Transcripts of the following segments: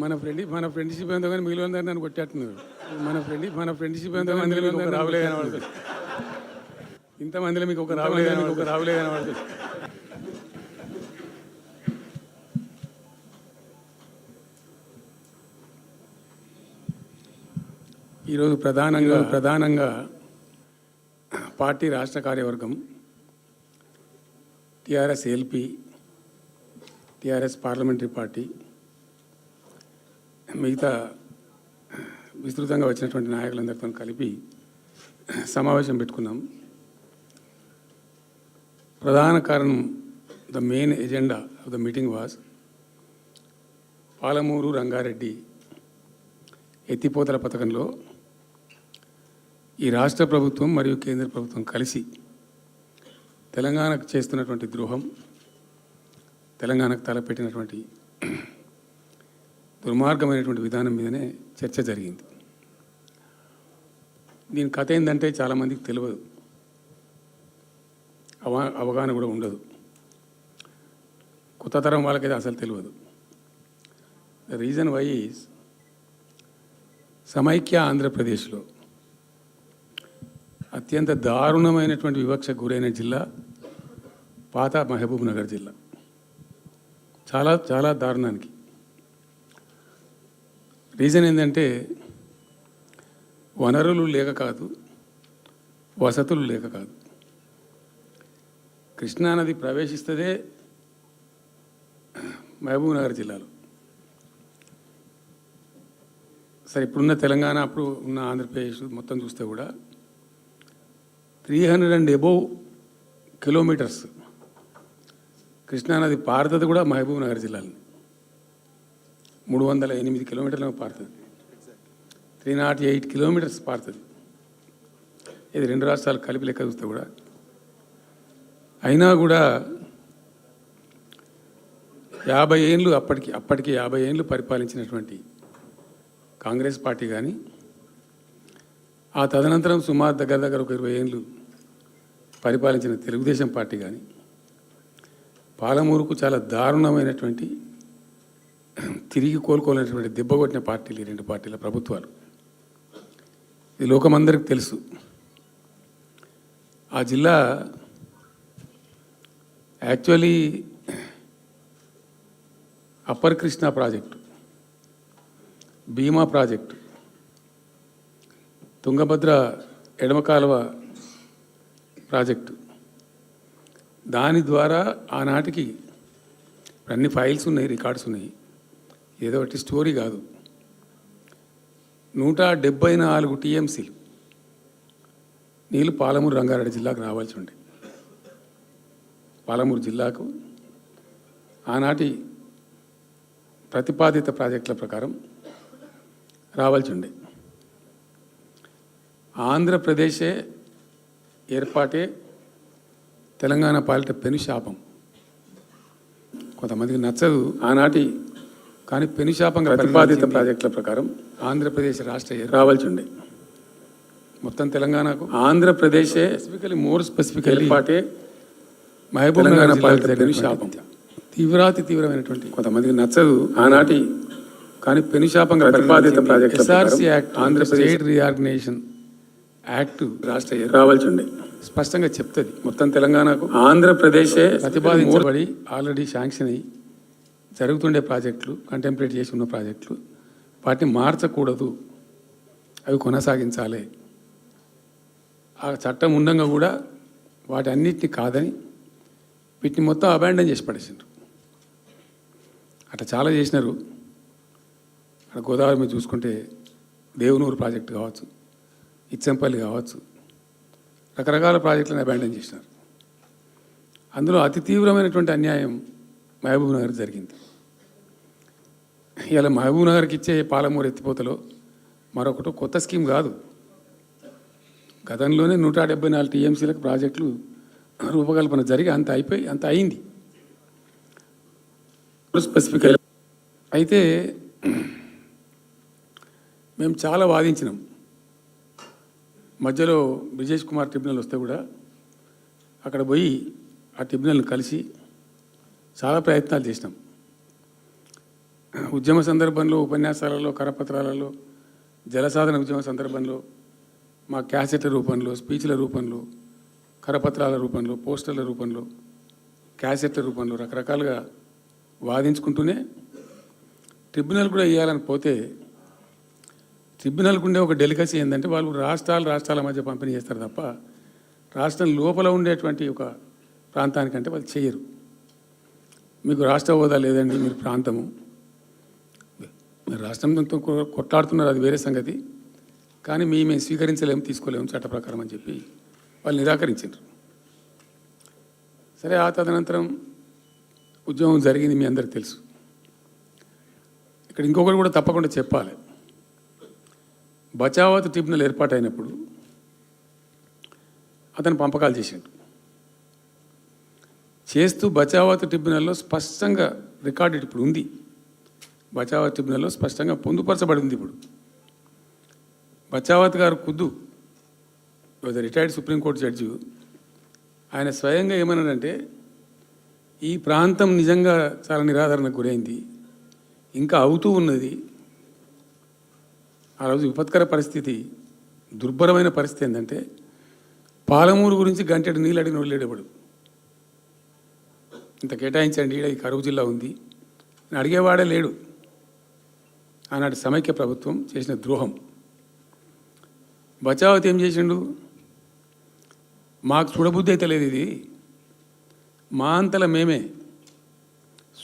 మన ఫ్రెండ్షిప్ ఏందో కానీ మిగిలిన అందరూ నన్ను కొట్టేస్తున్నారు. మన ఫ్రెండ్షిప్ ఏందో అందులో మీకు ఒక రావులే కనబడుతుంది. ఇంతమందిలో మీకు ఒక రావులే కనబడుతుంది. ఈరోజు ప్రధానంగా పార్టీ రాష్ట్ర కార్యవర్గం, TRS LP, TRS parliamentary party, మిగతా విస్తృతంగా వచ్చినటువంటి నాయకులందరితో కలిపి సమావేశం పెట్టుకున్నాం. ప్రధాన కారణం, the main agenda of the meeting was Palamuru Rangareddy ఎత్తిపోతల పథకంలో ఈ రాష్ట్ర ప్రభుత్వం మరియు కేంద్ర ప్రభుత్వం కలిసి తెలంగాణకు చేస్తున్నటువంటి ద్రోహం, తెలంగాణకు తలపెట్టినటువంటి దుర్మార్గమైనటువంటి విధానం మీదనే చర్చ జరిగింది. దీని కథ ఏంటంటే చాలామందికి తెలియదు, అవగాహన కూడా ఉండదు. కొత్త తరం వాళ్ళకైతే అసలు తెలియదు. ద రీజన్ వై ఈజ్ సమైక్య ఆంధ్రప్రదేశ్లో అత్యంత దారుణమైనటువంటి వివక్షకు గురైన జిల్లా పాత మహబూబ్ నగర్ జిల్లా. చాలా చాలా దారుణానికి. రీజన్ ఏంటంటే వనరులు లేక కాదు, వసతులు లేక కాదు. కృష్ణానది ప్రవేశిస్తదే మహబూబ్ నగర్ జిల్లాలో. సరే, ఇప్పుడున్న తెలంగాణ, అప్పుడు ఉన్న ఆంధ్రప్రదేశ్ మొత్తం చూస్తే కూడా 300 and above కిలోమీటర్స్ కృష్ణానది పారుతుంది కూడా మహబూబ్ నగర్ జిల్లాలో. 308 కిలోమీటర్లు పారుతుంది. 308 కిలోమీటర్స్ పారుతుంది. ఇది రెండు రాష్ట్రాలు కలిపి లెక్క చూస్తే కూడా. అయినా కూడా 50 ఏళ్ళు అప్పటికి 50 ఏళ్ళు పరిపాలించినటువంటి కాంగ్రెస్ పార్టీ కానీ, ఆ తదనంతరం సుమారు దగ్గర ఒక 20 ఏళ్ళు పరిపాలించిన తెలుగుదేశం పార్టీ కానీ, పాలమూరుకు చాలా దారుణమైనటువంటి, తిరిగి కోలుకోలేనటువంటి దెబ్బ కొట్టిన పార్టీలు ఈ రెండు పార్టీల ప్రభుత్వాలు. ఇది లోకమందరికి తెలుసు. ఆ జిల్లా యాక్చువల్లీ అప్పర్ కృష్ణా ప్రాజెక్టు, భీమా ప్రాజెక్టు, తుంగభద్ర ఎడమ కాలువ ప్రాజెక్టు, దాని ద్వారా ఆనాటికి అన్ని ఫైల్స్ ఉన్నాయి, రికార్డ్స్ ఉన్నాయి, ఏదో ఒకటి స్టోరీ కాదు. 174 టీఎంసీలు నీళ్ళు పాలమూరు రంగారెడ్డి జిల్లాకు రావాల్సి ఉండే. పాలమూరు జిల్లాకు ఆనాటి ప్రతిపాదిత ప్రాజెక్టుల ప్రకారం రావాల్సి ఉండే. ఆంధ్రప్రదేశే ఏర్పాటే తెలంగాణ పాలిట పెనుశాపం. కొంతమందికి నచ్చదు ఆనాటి, కానీ పెనుశాపంగా ప్రతిపాదిత ప్రాజెక్టుల ప్రకారం ఆంధ్రప్రదేశ్ రాష్ట్ర రావాల్సి ఉండే. మొత్తం తెలంగాణకు ఆంధ్రప్రదేశే మోర్ స్పెసిఫికల్లీ ఏర్పాటే మహబూబ్ నగర్ పాలిట పెనుశాపం. తీవ్రమైనటువంటి, కొంతమందికి నచ్చదు ఆనాటి, కానీ పెనుశాపంగా ప్రతిపాదిత ప్రాజెక్టుల SRC act, Andhra Pradesh reorganisation act రాష్ట్ర రావాల్సి ఉండే స్పష్టంగా చెప్తుంది. మొత్తం తెలంగాణకు ఆంధ్రప్రదేశే ప్రతిపాదించబడి ఆల్రెడీ శాంక్షన్ అయ్యి జరుగుతుండే ప్రాజెక్టులు, కంటెంప్లేట్ చేసి ఉన్న ప్రాజెక్టులు, వాటిని మార్చకూడదు, అవి కొనసాగించాలి. ఆ చట్టం ఉండగా కూడా వాటి అన్నిటిని కాదని వీటిని మొత్తం అబాండన్ చేసి పడేసిండ్రు. అట్లా చాలా చేసినారు. అక్కడ గోదావరి మీద చూసుకుంటే దేవునూరు ప్రాజెక్టు కావచ్చు, ఇచ్చంపల్లి కావచ్చు, రకరకాల ప్రాజెక్టులను అబాండన్ చేసినారు. అందులో అతి తీవ్రమైనటువంటి అన్యాయం మహబూబ్ నగర్ జరిగింది. ఇలా మహబూబ్ నగర్కి ఇచ్చే పాలమూరు ఎత్తిపోతలో మరొకటి కొత్త స్కీమ్ కాదు. గతంలోనే 174 టీఎంసీలకు ప్రాజెక్టులు రూపకల్పన జరిగి అంత అయింది స్పెసిఫిక్. అయితే మేము చాలా వాదించినాం. మధ్యలో బ్రిజేష్ కుమార్ ట్రిబ్యునల్ వస్తే కూడా అక్కడ పోయి ఆ ట్రిబ్యునల్ని కలిసి చాలా ప్రయత్నాలు చేసినాం. ఉద్యమ సందర్భంలో ఉపన్యాసాలలో కరపత్రాలలో జలసాధన ఉద్యమ సందర్భంలో మా క్యాసెట్ల రూపంలో స్పీచ్ల రూపంలో కరపత్రాల రూపంలో పోస్టర్ల రూపంలో క్యాసెట్ల రూపంలో రకరకాలుగా వాదించుకుంటూనే ట్రిబ్యునల్ కూడా ఇవ్వాలని పోతే ట్రిబ్యునల్కు ఉండే ఒక డెలికసీ ఏంటంటే వాళ్ళు రాష్ట్రాల మధ్య పంపిణీ చేస్తారు తప్ప రాష్ట్రం లోపల ఉండేటువంటి ఒక ప్రాంతానికంటే వాళ్ళు చేయరు. మీకు రాష్ట్ర హోదా లేదండి, మీరు ప్రాంతము, మీరు రాష్ట్రంతో కొట్లాడుతున్నారు, అది వేరే సంగతి, కానీ మేము స్వీకరించలేము, తీసుకోలేము చట్ట ప్రకారం అని చెప్పి వాళ్ళు నిరాకరించారు. సరే, ఆ తదనంతరం ఉద్యమం జరిగింది, మీ అందరికి తెలుసు. ఇక్కడ ఇంకొకటి కూడా తప్పకుండా చెప్పాలి. బచావత్ ట్రిబ్యునల్ ఏర్పాటైనప్పుడు అతను పంపకాలు చేస్తూ బచావత్ ట్రిబ్యునల్లో స్పష్టంగా రికార్డెడ్ ఇప్పుడు ఉంది. బచావత్ ట్రిబ్యునల్లో స్పష్టంగా పొందుపరచబడి ఉంది. ఇప్పుడు బచావత్ గారు ఖుద్దు రిటైర్డ్ సుప్రీంకోర్టు జడ్జి, ఆయన స్వయంగా ఏమన్నాడంటే ఈ ప్రాంతం నిజంగా చాలా నిరాదరణకు గురైంది, ఇంకా అవుతూ ఉన్నది. ఆ రోజు విపత్కర పరిస్థితి, దుర్భరమైన పరిస్థితి ఏంటంటే పాలమూరు గురించి గంటెడు నీళ్ళు అడిగిన వెళ్ళేటప్పుడు ఇంత కేటాయించండి, ఈ కరువు జిల్లా ఉంది అని అడిగేవాడే లేడు. ఆనాటి సమైక్య ప్రభుత్వం చేసిన ద్రోహం. బచావత్ ఏం చేసిండు, మాకు చూడబుద్ధి అయితే లేదు, ఇది మా అంతల మేమే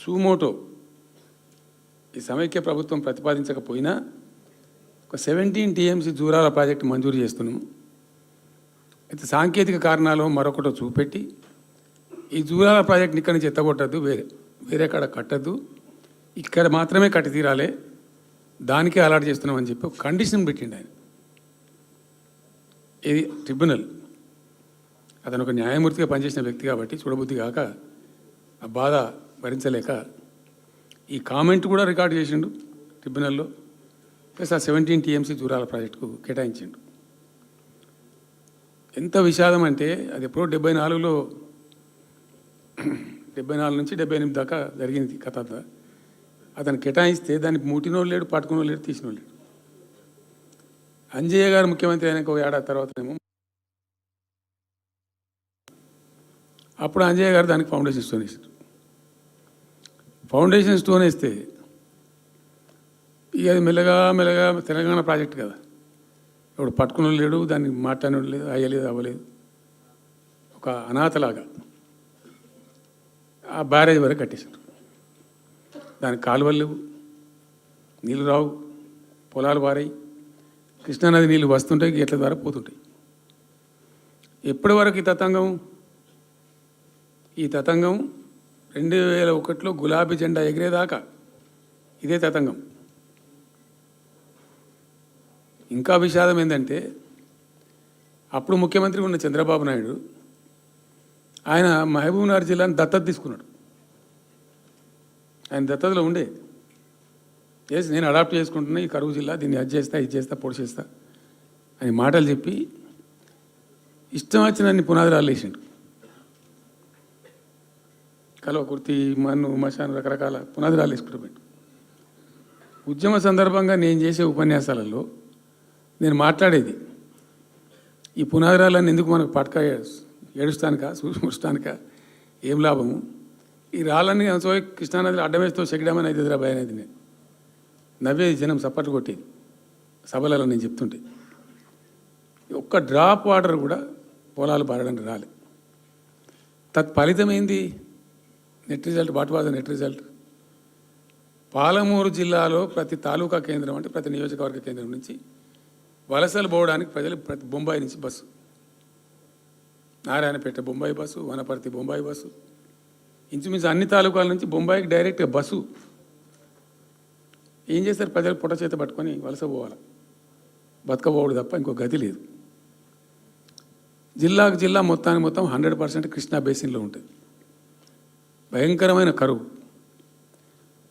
సూమోటో ఈ సమైక్య ప్రభుత్వం ప్రతిపాదించకపోయినా ఒక 17 TMC జూరాల ప్రాజెక్టు మంజూరు చేస్తున్నాము. అయితే సాంకేతిక కారణాలు మరొకటో చూపెట్టి ఈ జూరాల ప్రాజెక్ట్ని ఇక్కడి నుంచి ఎత్తగొట్టద్దు, వేరే కాడ కట్టద్దు, ఇక్కడ మాత్రమే కట్టి తీరాలే, దానికే అలాట్ చేస్తున్నామని చెప్పి ఒక కండిషన్ పెట్టిండు ఆయన. ఇది ట్రిబ్యునల్. అతను ఒక న్యాయమూర్తిగా పనిచేసిన వ్యక్తి కాబట్టి చూడబుద్ధి కాక ఆ బాధ భరించలేక ఈ కామెంట్ కూడా రికార్డు చేసిండు ట్రిబ్యునల్లో. ప్లస్ ఆ 17 TMC జూరాల ప్రాజెక్టుకు కేటాయించిండు. ఎంత విషాదం అంటే అది ఎప్పుడో 74లో 74 నుంచి 78 దాకా జరిగింది కథ అంతా. అతను కేటాయిస్తే దానికి ముట్టినోళ్ళు లేడు, పట్టుకున్నోళ్ళు లేడు, తీసినోళ్ళు లేడు. అంజయ్య గారు ముఖ్యమంత్రి అయినాక ఒక ఏడాది తర్వాతనేమో అప్పుడు అంజయ్య గారు దానికి ఫౌండేషన్ స్టోన్ వేసారు. ఫౌండేషన్ స్టోన్ వేస్తే ఇక అది మెల్లగా తెలంగాణ ప్రాజెక్ట్ కదా, ఇప్పుడు పట్టుకున్న లేడు, దాన్ని మాట్లాడినోడు లేదు, అయ్యలేదు, అవ్వలేదు, ఒక అనాథలాగా ఆ బ్యారేజ్ వరకు కట్టేశారు. దానికి కాలువలు లేవు, నీళ్ళు రావు, పొలాలు పారాయి, కృష్ణానది నీళ్ళు వస్తుంటాయి, గేట్ల ద్వారా పోతుంటాయి. ఎప్పటి వరకు ఈ తతంగం 2001లో గులాబీ జెండా ఎగిరేదాకా ఇదే తతంగం. ఇంకా విషాదం ఏంటంటే అప్పుడు ముఖ్యమంత్రి ఉన్న చంద్రబాబు నాయుడు ఆయన మహబూబ్నగర్ జిల్లాను దత్తత తీసుకున్నాడు. ఆయన దత్తతలో ఉండే నేను అడాప్ట్ చేసుకుంటున్నా ఈ కరువు జిల్లా, దీన్ని అది చేస్తా, ఇది చేస్తా, పొడి చేస్తా అని మాటలు చెప్పి ఇష్టం వచ్చినన్ని పునాదురాలు వేసిండు. కల్వకుర్తి, మన్ను, మశాన్ రకరకాల పునాదురాలు వేసుకుంటూ పెట్టు. ఉద్యమ సందర్భంగా నేను చేసే ఉపన్యాసాలలో నేను మాట్లాడేది ఈ పునాదురాలన్నీ ఎందుకు మనకు పట్క ఏడుస్తానికా, చూస్తానికా, ఏం లాభము, ఈ రాళ్ళని కృష్ణానదిలో అడ్డమేస్తూ చెక్కడమని అయితే భయ అనేది నేను నవ్వేది, జనం సప్పట్లు కొట్టేది సభలలో నేను చెప్తుంటే. ఒక్క డ్రాప్ వాటర్ కూడా పొలాలు పారడానికి రాలే. తత్ఫలితమైంది net result. What was the net result? పాలమూరు జిల్లాలో ప్రతి తాలూకా కేంద్రం అంటే ప్రతి నియోజకవర్గ కేంద్రం నుంచి వలసలు పోవడానికి ప్రజలు ప్రతి బొంబాయి నుంచి bus, Narayanpet Bombay bus, Wanaparthy Bombay bus, ఇంచుమించు అన్ని తాలూకాల నుంచి బొంబాయికి డైరెక్ట్గా బస్సు. ఏం చేస్తారు ప్రజలు? పొట్ట చేత పట్టుకొని వలస పోవాలి, బతకపోవడు తప్ప ఇంకో గతి లేదు. జిల్లాకు జిల్లా మొత్తం 100% కృష్ణా బేసిన్లో ఉంటుంది. భయంకరమైన కరువు.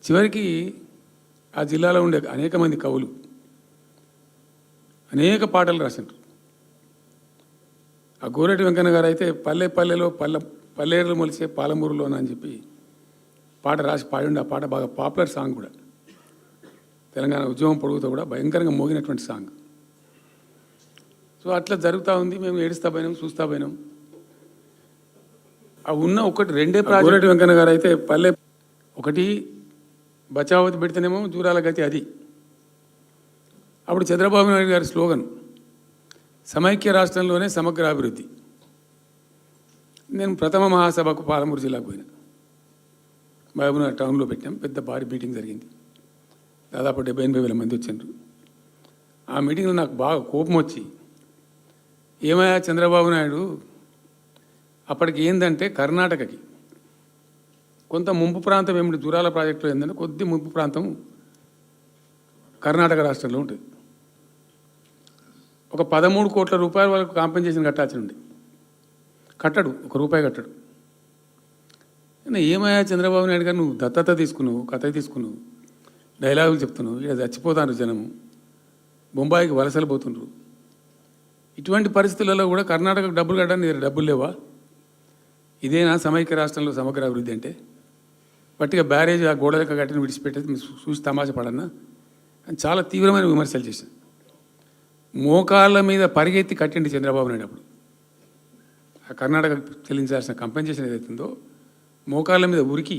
చివరికి ఆ జిల్లాలో ఉండే అనేక మంది కవులు అనేక పాటలు రాసిండ్రు. ఆ గోరెటి వెంకన్న గారు అయితే పల్లెలో పల్లెలు మొలిసే పాలమూరులోన అని చెప్పి పాట రాసి పాడిండు. ఆ పాట బాగా పాపులర్ సాంగ్ కూడా. తెలంగాణ ఉద్యమం పొడుగుతో కూడా భయంకరంగా మోగినటువంటి సాంగ్. సో అట్లా జరుగుతూ ఉంది. మేము ఏడుస్తా పోయినాం, చూస్తా పోయినాం. ఆ ఉన్న ఒకటి రెండే ప్రాజెక్ట్ వెంకన్న గారు అయితే పల్లె ఒకటి బచావతి పెడితేనేమో జూరాల గతి అది. అప్పుడు చంద్రబాబు నాయుడు గారి స్లోగన్ సమైక్య రాష్ట్రంలోనే సమగ్ర అభివృద్ధి. నేను ప్రథమ మహాసభకు పాలమూరు జిల్లాకు పోయినా. మహబూబ్నగర్ టౌన్లో పెట్టాం. పెద్ద భారీ మీటింగ్ జరిగింది. దాదాపు 70,000 మంది వచ్చిండ్రు. ఆ మీటింగ్లో నాకు బాగా కోపం వచ్చి, ఏమయ్యా చంద్రబాబు నాయుడు, అప్పటికి ఏంటంటే కర్ణాటకకి కొంత ముంపు ప్రాంతం ఏమిటి దూరాల ప్రాజెక్టులో ఏంటంటే కొద్ది ముంపు ప్రాంతం కర్ణాటక రాష్ట్రంలో ఉంటుంది. ఒక 13 కోట్ల రూపాయల వరకు కాంపెన్సేషన్ కట్టాల్సి ఉండే. కట్టడు, ₹1 కట్టడు. ఏమయ్యా చంద్రబాబు నాయుడు గారు, నువ్వు దత్తత తీసుకున్నావు, కథ తీసుకున్నావు, డైలాగులు చెప్తున్నావు, ఇక్కడ చచ్చిపోతాను జనము, బొంబాయికి వలసలు పోతుండ్రు. ఇటువంటి పరిస్థితులలో కూడా కర్ణాటకకు డబ్బులు కట్టడానికి డబ్బులు లేవా? ఇదేనా సమైక్య రాష్ట్రంలో సమగ్ర అభివృద్ధి అంటే? పట్టిగా బ్యారేజ్ ఆ గోడలక కట్టిన విడిచిపెట్టేది చూసి తమాషా పడన్నా అని చాలా తీవ్రమైన విమర్శలు చేశాను. మోకాళ్ళ మీద పరిగెత్తి కట్టిండి చంద్రబాబు నాయుడు. అప్పుడు ఆ కర్ణాటక చెల్లించాల్సిన కంపెన్సేషన్ ఏదైతుందో మోకాళ్ళ మీద ఉరికి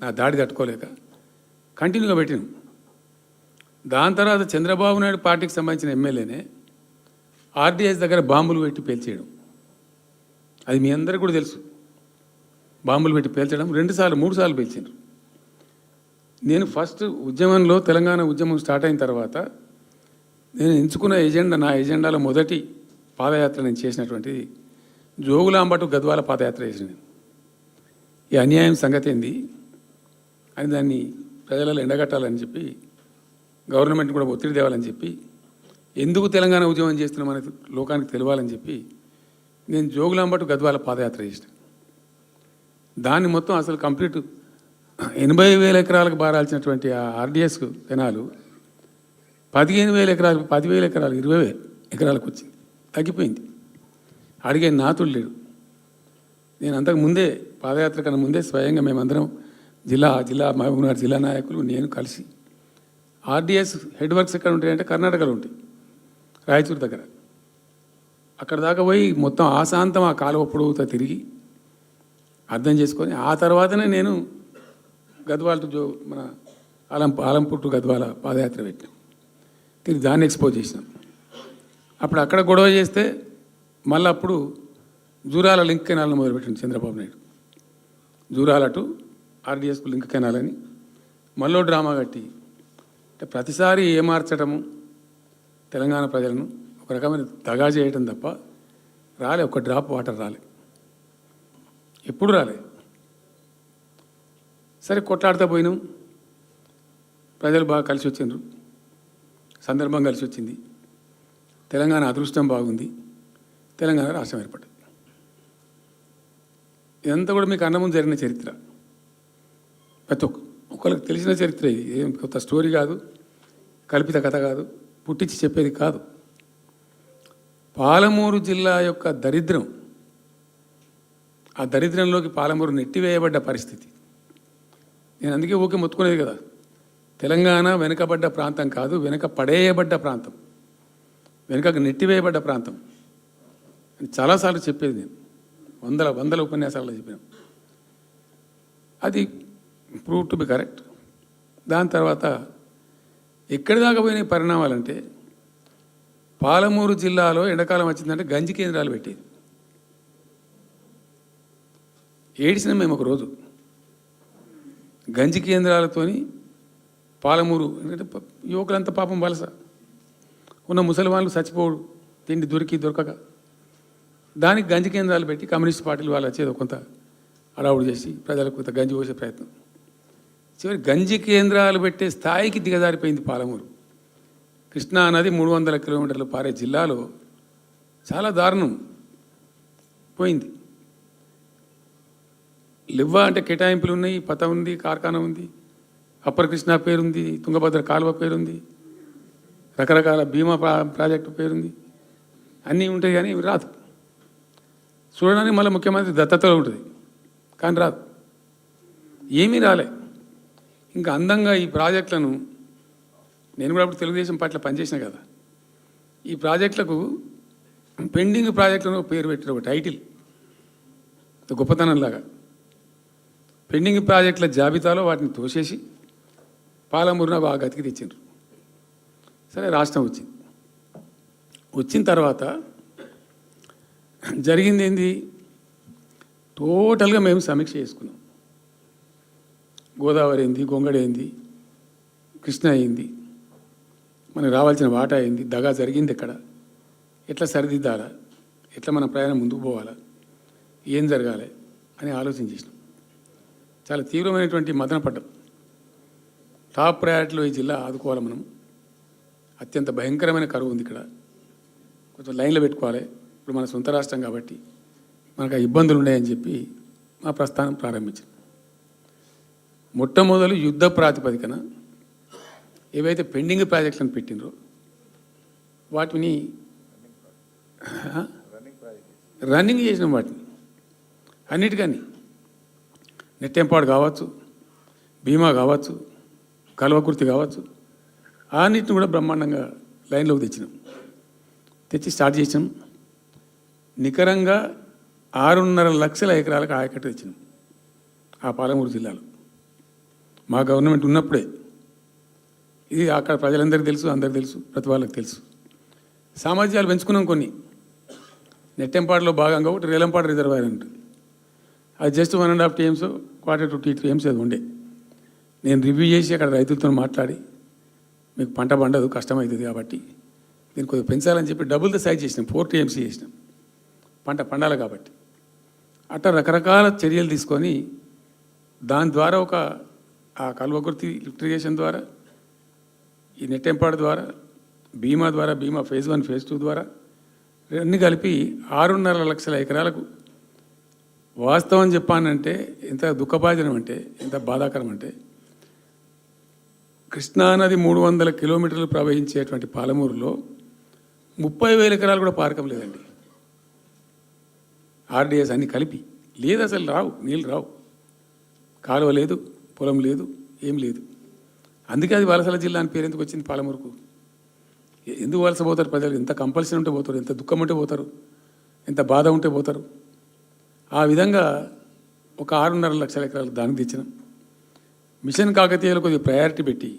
నా దాడి తట్టుకోలేక కంటిన్యూగా పెట్టినాం. దాని తర్వాత చంద్రబాబు నాయుడు పార్టీకి సంబంధించిన ఎమ్మెల్యేనే ఆర్డీఎస్ దగ్గర బాంబులు పెట్టి పేల్చేయడం, అది మీ అందరికీ కూడా తెలుసు. బాంబులు పెట్టి పేల్చడం 2 సార్లు 3 సార్లు పేల్చారు. నేను ఫస్ట్ ఉద్యమంలో తెలంగాణ ఉద్యమం స్టార్ట్ అయిన తర్వాత నేను ఎంచుకున్న ఎజెండా, నా ఎజెండాలో మొదటి పాదయాత్ర నేను చేసినటువంటిది జోగులాంబ టు గద్వాల పాదయాత్ర చేసిన. ఈ అన్యాయం సంగతి ఏంది అని దాన్ని ప్రజలలో ఎండగట్టాలని చెప్పి, గవర్నమెంట్ కూడా ఒత్తిడి తేవాలని చెప్పి, ఎందుకు తెలంగాణ ఉద్యమం చేస్తున్నామని లోకానికి తెలియాలని చెప్పి నేను జోగులాంబ టు గద్వాల పాదయాత్ర చేసిన. దాన్ని మొత్తం అసలు కంప్లీట్ 80,000 ఎకరాలకు బారాల్సినటువంటి ఆ ఆర్డీఎస్ కెనాలు 15,000 ఎకరాలు, 10,000 ఎకరాలు, 20,000 ఎకరాలకు వచ్చింది, తగ్గిపోయింది. అడిగే నాతుడు లేడు. నేను అంతకు ముందే పాదయాత్ర కన్నా ముందే స్వయంగా మేమందరం జిల్లా మహబూబ్నగర్ జిల్లా నాయకులు నేను కలిసి ఆర్డీఎస్ హెడ్ వర్క్స్ ఎక్కడ ఉంటాయంటే కర్ణాటకలో ఉంటాయి, రాయచూరు దగ్గర. అక్కడ దాకా పోయి మొత్తం ఆశాంతం ఆ కాలువ పొడవుతో తిరిగి అర్థం చేసుకొని ఆ తర్వాతనే నేను గద్వాల టు మన ఆలంపూర్ టు గద్వాల పాదయాత్ర పెట్టినాం. తిరిగి దాన్ని ఎక్స్పోజ్ చేసినాం. అప్పుడు అక్కడ గొడవ చేస్తే మళ్ళీ అప్పుడు జూరాల లింక్ కెనాల్ని మొదలుపెట్టింది చంద్రబాబు నాయుడు. జూరాల టు ఆర్డీఎస్కు లింక్ కెనాల్ అని మళ్ళీ డ్రామా కట్టి, అంటే ప్రతిసారి ఏమార్చడము తెలంగాణ ప్రజలను ఒక రకమైన దగా చేయటం తప్ప రాలే, ఒక డ్రాప్ వాటర్ రాలే, ఎప్పుడు రాలే. సరే కొట్లాడుతూ పోయినాం. ప్రజలు బాగా కలిసి వచ్చిండ్రు, సందర్భం కలిసి వచ్చింది, తెలంగాణ అదృష్టం బాగుంది, తెలంగాణ రాష్ట్రం ఏర్పడింది. ఇదంతా కూడా మీకు అన్న ముందు జరిగిన చరిత్ర, ప్రతి ఒక్కరికి తెలిసిన చరిత్ర. ఇది ఏం కొత్త స్టోరీ కాదు, కల్పిత కథ కాదు, పుట్టించి చెప్పేది కాదు. పాలమూరు జిల్లా యొక్క దరిద్రం, ఆ దరిద్రంలోకి పాలమూరు నెట్టివేయబడ్డ పరిస్థితి. నేను అందుకే ఊకే మొత్తుకునేది కదా, తెలంగాణ వెనుకబడ్డ ప్రాంతం కాదు, వెనుక పడేయబడ్డ ప్రాంతం, వెనుకకు నెట్టివేయబడ్డ ప్రాంతం అని చాలాసార్లు చెప్పేది. నేను వందల ఉపన్యాసాలలో చెప్పాను. అది ప్రూవ్ టు బి కరెక్ట్. దాని తర్వాత ఎక్కడి దాకా పోయిన పరిణామాలంటే, పాలమూరు జిల్లాలో ఎండాకాలం వచ్చిందంటే గంజి కేంద్రాలు పెట్టేది. ఏడిసినాం మేము ఒకరోజు. గంజి కేంద్రాలతోని పాలమూరు, ఎందుకంటే యువకులంతా పాపం వలస ఉన్న ముసలి వాళ్ళు చచ్చిపోడు, తిండి దొరకక, దానికి గంజి కేంద్రాలు పెట్టి కమ్యూనిస్ట్ పార్టీలు వాళ్ళు వచ్చేది కొంత అడావుడు చేసి ప్రజలకు కొంత గంజి పోసే ప్రయత్నం. చివరి గంజి కేంద్రాలు పెట్టే స్థాయికి దిగజారిపోయింది పాలమూరు. కృష్ణా నది 300 కిలోమీటర్లు పారే జిల్లాలో చాలా దారుణం పోయింది. లివ్వ అంటే కేటాయింపులు ఉన్నాయి, పత ఉంది, కార్ఖానా ఉంది, అప్పర్ కృష్ణా పేరుంది, తుంగభద్ర కాలువ పేరుంది, రకరకాల బీమా ప్రాజెక్టు పేరుంది, అన్నీ ఉంటాయి. కానీ ఇవి రాదు. చూడడానికి మళ్ళీ ముఖ్యమంత్రి దత్తతలో ఉంటుంది, కానీ రాదు, ఏమీ రాలే. ఇంకా అందంగా ఈ ప్రాజెక్టులను నేను కూడా అప్పుడు తెలుగుదేశం పార్టీలో పనిచేసిన కదా. ఈ ప్రాజెక్టులకు పెండింగ్ ప్రాజెక్టులను పేరు పెట్టిన ఒక టైటిల్ గొప్పతనంలాగా పెండింగ్ ప్రాజెక్టుల జాబితాలో వాటిని తోసేసి పాలమూరున బాగా గతికి తెచ్చిండ్రు. సరే రాష్ట్రం వచ్చింది. వచ్చిన తర్వాత జరిగింది ఏంది, టోటల్గా మేము సమీక్ష చేసుకున్నాం. గోదావరి ఏంది, గొంగడి ఏంది, కృష్ణ అయింది, మనకు రావాల్సిన వాటా అయింది, దగా జరిగింది ఎక్కడ, ఎట్లా సరిదిద్దాలా, ఎట్లా మన ప్రయాణం ముందుకు పోవాలా, ఏం జరగాలి అని ఆలోచన చేసినాం. చాలా తీవ్రమైనటువంటి మదన పడ్డం. టాప్ ప్రయారిటీలో ఈ జిల్లా ఆదుకోవాలి మనం. అత్యంత భయంకరమైన కరువు ఉంది ఇక్కడ, కొంచెం లైన్లో పెట్టుకోవాలి. ఇప్పుడు మన సొంత రాష్ట్రం కాబట్టి మనకు ఆ ఇబ్బందులు ఉన్నాయని చెప్పి మా ప్రస్థానం ప్రారంభించాం. మొట్టమొదలు యుద్ధ ప్రాతిపదికన ఏవైతే పెండింగ్ ప్రాజెక్టులను పెట్టినరో వాటిని రన్నింగ్ చేసినాం. వాటిని అన్నిటికని నెట్టెంపాడు కావచ్చు, భీమా కావచ్చు, కల్వకుర్తి కావచ్చు, అన్నిటిని కూడా బ్రహ్మాండంగా లైన్లోకి తెచ్చినాం. తెచ్చి స్టార్ట్ చేసినాం. నికరంగా 6.5 లక్షల ఎకరాలకు ఆయకట్టు తెచ్చినాం ఆ పాలమూరు జిల్లాలో. మా గవర్నమెంట్ ఉన్నప్పుడే. ఇది అక్కడ ప్రజలందరికీ తెలుసు, అందరికీ తెలుసు, ప్రతి వాళ్ళకి తెలుసు. సామర్థ్యాలు పెంచుకున్నాం కొన్ని. నెట్టెంపాడులో భాగంగా ఒకటి రేలంపాడు రిజర్వాయర్ ఉంటుంది. అది జస్ట్ 1.5 TMs, 1/4 to 2 TMs అది ఉండే. నేను రివ్యూ చేసి అక్కడ రైతులతో మాట్లాడి, మీకు పంట పండదు, కష్టమవుతుంది కాబట్టి దీన్ని కొద్దిగా పెంచాలని చెప్పి డబుల్ ద సైజ్ చేసినాం. 4 TMs చేసినాం, పంట పండాలి కాబట్టి. అట్లా రకరకాల చర్యలు తీసుకొని దాని ద్వారా ఆ కల్వకుర్తి లిఫ్ట్ ఇరిగేషన్ ద్వారా, ఈ నెట్టెంపాడు ద్వారా, భీమా ద్వారా, భీమా phase 1, phase 2 ద్వారా అన్నీ కలిపి 6.5 లక్షల ఎకరాలకు. వాస్తవం చెప్పానంటే ఎంత దుఃఖభాజనం అంటే, ఎంత బాధాకరం అంటే, కృష్ణానది 300 కిలోమీటర్లు ప్రవహించేటువంటి పాలమూరులో 30,000 ఎకరాలు కూడా పారకం లేదండి. RDS అన్నీ కలిపి లేదు, అసలు రావు, నీళ్ళు రావు, కాలువ లేదు, పొలం లేదు, ఏం లేదు. అందుకే అది వలసల జిల్లా అని పేరు ఎందుకు వచ్చింది పాలమూరుకు? ఎందుకు వలస పోతారు ప్రజలు? ఎంత కంపల్సరీ ఉంటే పోతారు, ఎంత దుఃఖం ఉంటే పోతారు, ఎంత బాధ ఉంటే పోతారు. ఆ విధంగా ఒక 6.5 లక్షల ఎకరాలు దానికి తెచ్చినాం. మిషన్ కాకతీయలో కొద్దిగా ప్రయారిటీ పెట్టి,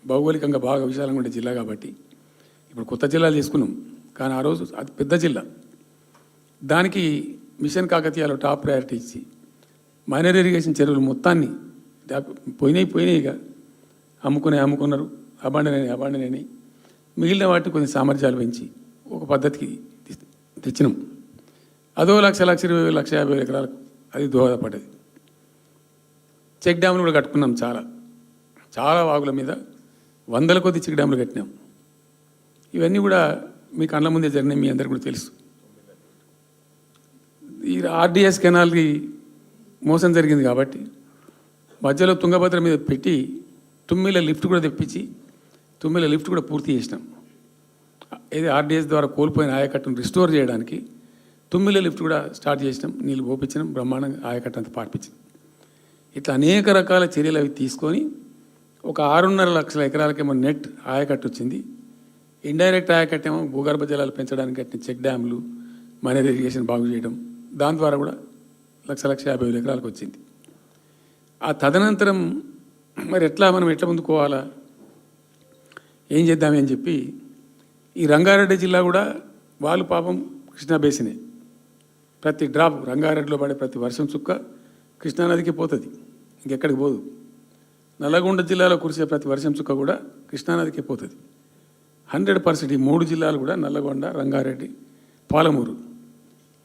భౌగోళికంగా బాగా విశాలంగా ఉండే జిల్లా కాబట్టి ఇప్పుడు కొత్త జిల్లాలు తీసుకున్నాం. కానీ ఆ రోజు అది పెద్ద జిల్లా. దానికి మిషన్ కాకతీయలో టాప్ ప్రయారిటీ ఇచ్చి మైనర్ ఇరిగేషన్ చెరువులు మొత్తాన్ని పోయినాయి ఇక అమ్ముకున్నారు, అబాండనని మిగిలిన వాటిని కొన్ని సామర్థ్యాలు పెంచి ఒక పద్ధతికి తెచ్చినాం. అదో 1,20,000, 1,50,000 ఎకరాలకు అది దోహదపడ్డది. చెక్ డ్యాములు కూడా కట్టుకున్నాం. చాలా వాగుల మీద 100 కొద్ది చెక్ డ్యాములు కట్టినాం. ఇవన్నీ కూడా మీ కళ్ళ ముందే జరిగినాయి, మీ అందరికీ కూడా తెలుసు. ఈ RDS కెనాల్కి మోసం జరిగింది కాబట్టి మధ్యలో తుంగభద్ర మీద పెట్టి తుమ్మిల లిఫ్ట్ కూడా తెప్పించి తుమ్మిల లిఫ్ట్ కూడా పూర్తి చేసినాం. ఇది RDS ద్వారా కోల్పోయిన ఆయకట్టును రిస్టోర్ చేయడానికి తుమ్మిల లిఫ్ట్ కూడా స్టార్ట్ చేసినాం. నీళ్ళు పోపించినాం, బ్రహ్మాండంగా ఆయకట్టు అంతా పార్పించినాం. ఇట్లా అనేక రకాల చర్యలు అవి తీసుకొని ఒక 6.5 లక్షల ఎకరాలకేమో నెట్ ఆయకట్టు వచ్చింది. ఇండైరెక్ట్ ఆయకట్టేమో భూగర్భ జలాలు పెంచడానికి కట్టిన చెక్ డ్యాములు, మైనర్ ఇరిగేషన్ బాగు చేయడం, దాని ద్వారా కూడా 1,50,000 ఎకరాలకు వచ్చింది. ఆ తదనంతరం మరి మనం ఎట్లా ముందుకోవాలా, ఏం చేద్దామని చెప్పి ఈ రంగారెడ్డి జిల్లా కూడా వాళ్ళు పాపం కృష్ణా బేసినే. ప్రతి డ్రాప్ రంగారెడ్డిలో పడే ప్రతి వర్షం చుక్క కృష్ణానదికి పోతుంది, ఇంకెక్కడికి పోదు. నల్లగొండ జిల్లాలో కురిసే ప్రతి వర్షం చుక్క కూడా కృష్ణానదికి పోతుంది. 100% ఈ 3 జిల్లాలు కూడా నల్లగొండ, రంగారెడ్డి, పాలమూరు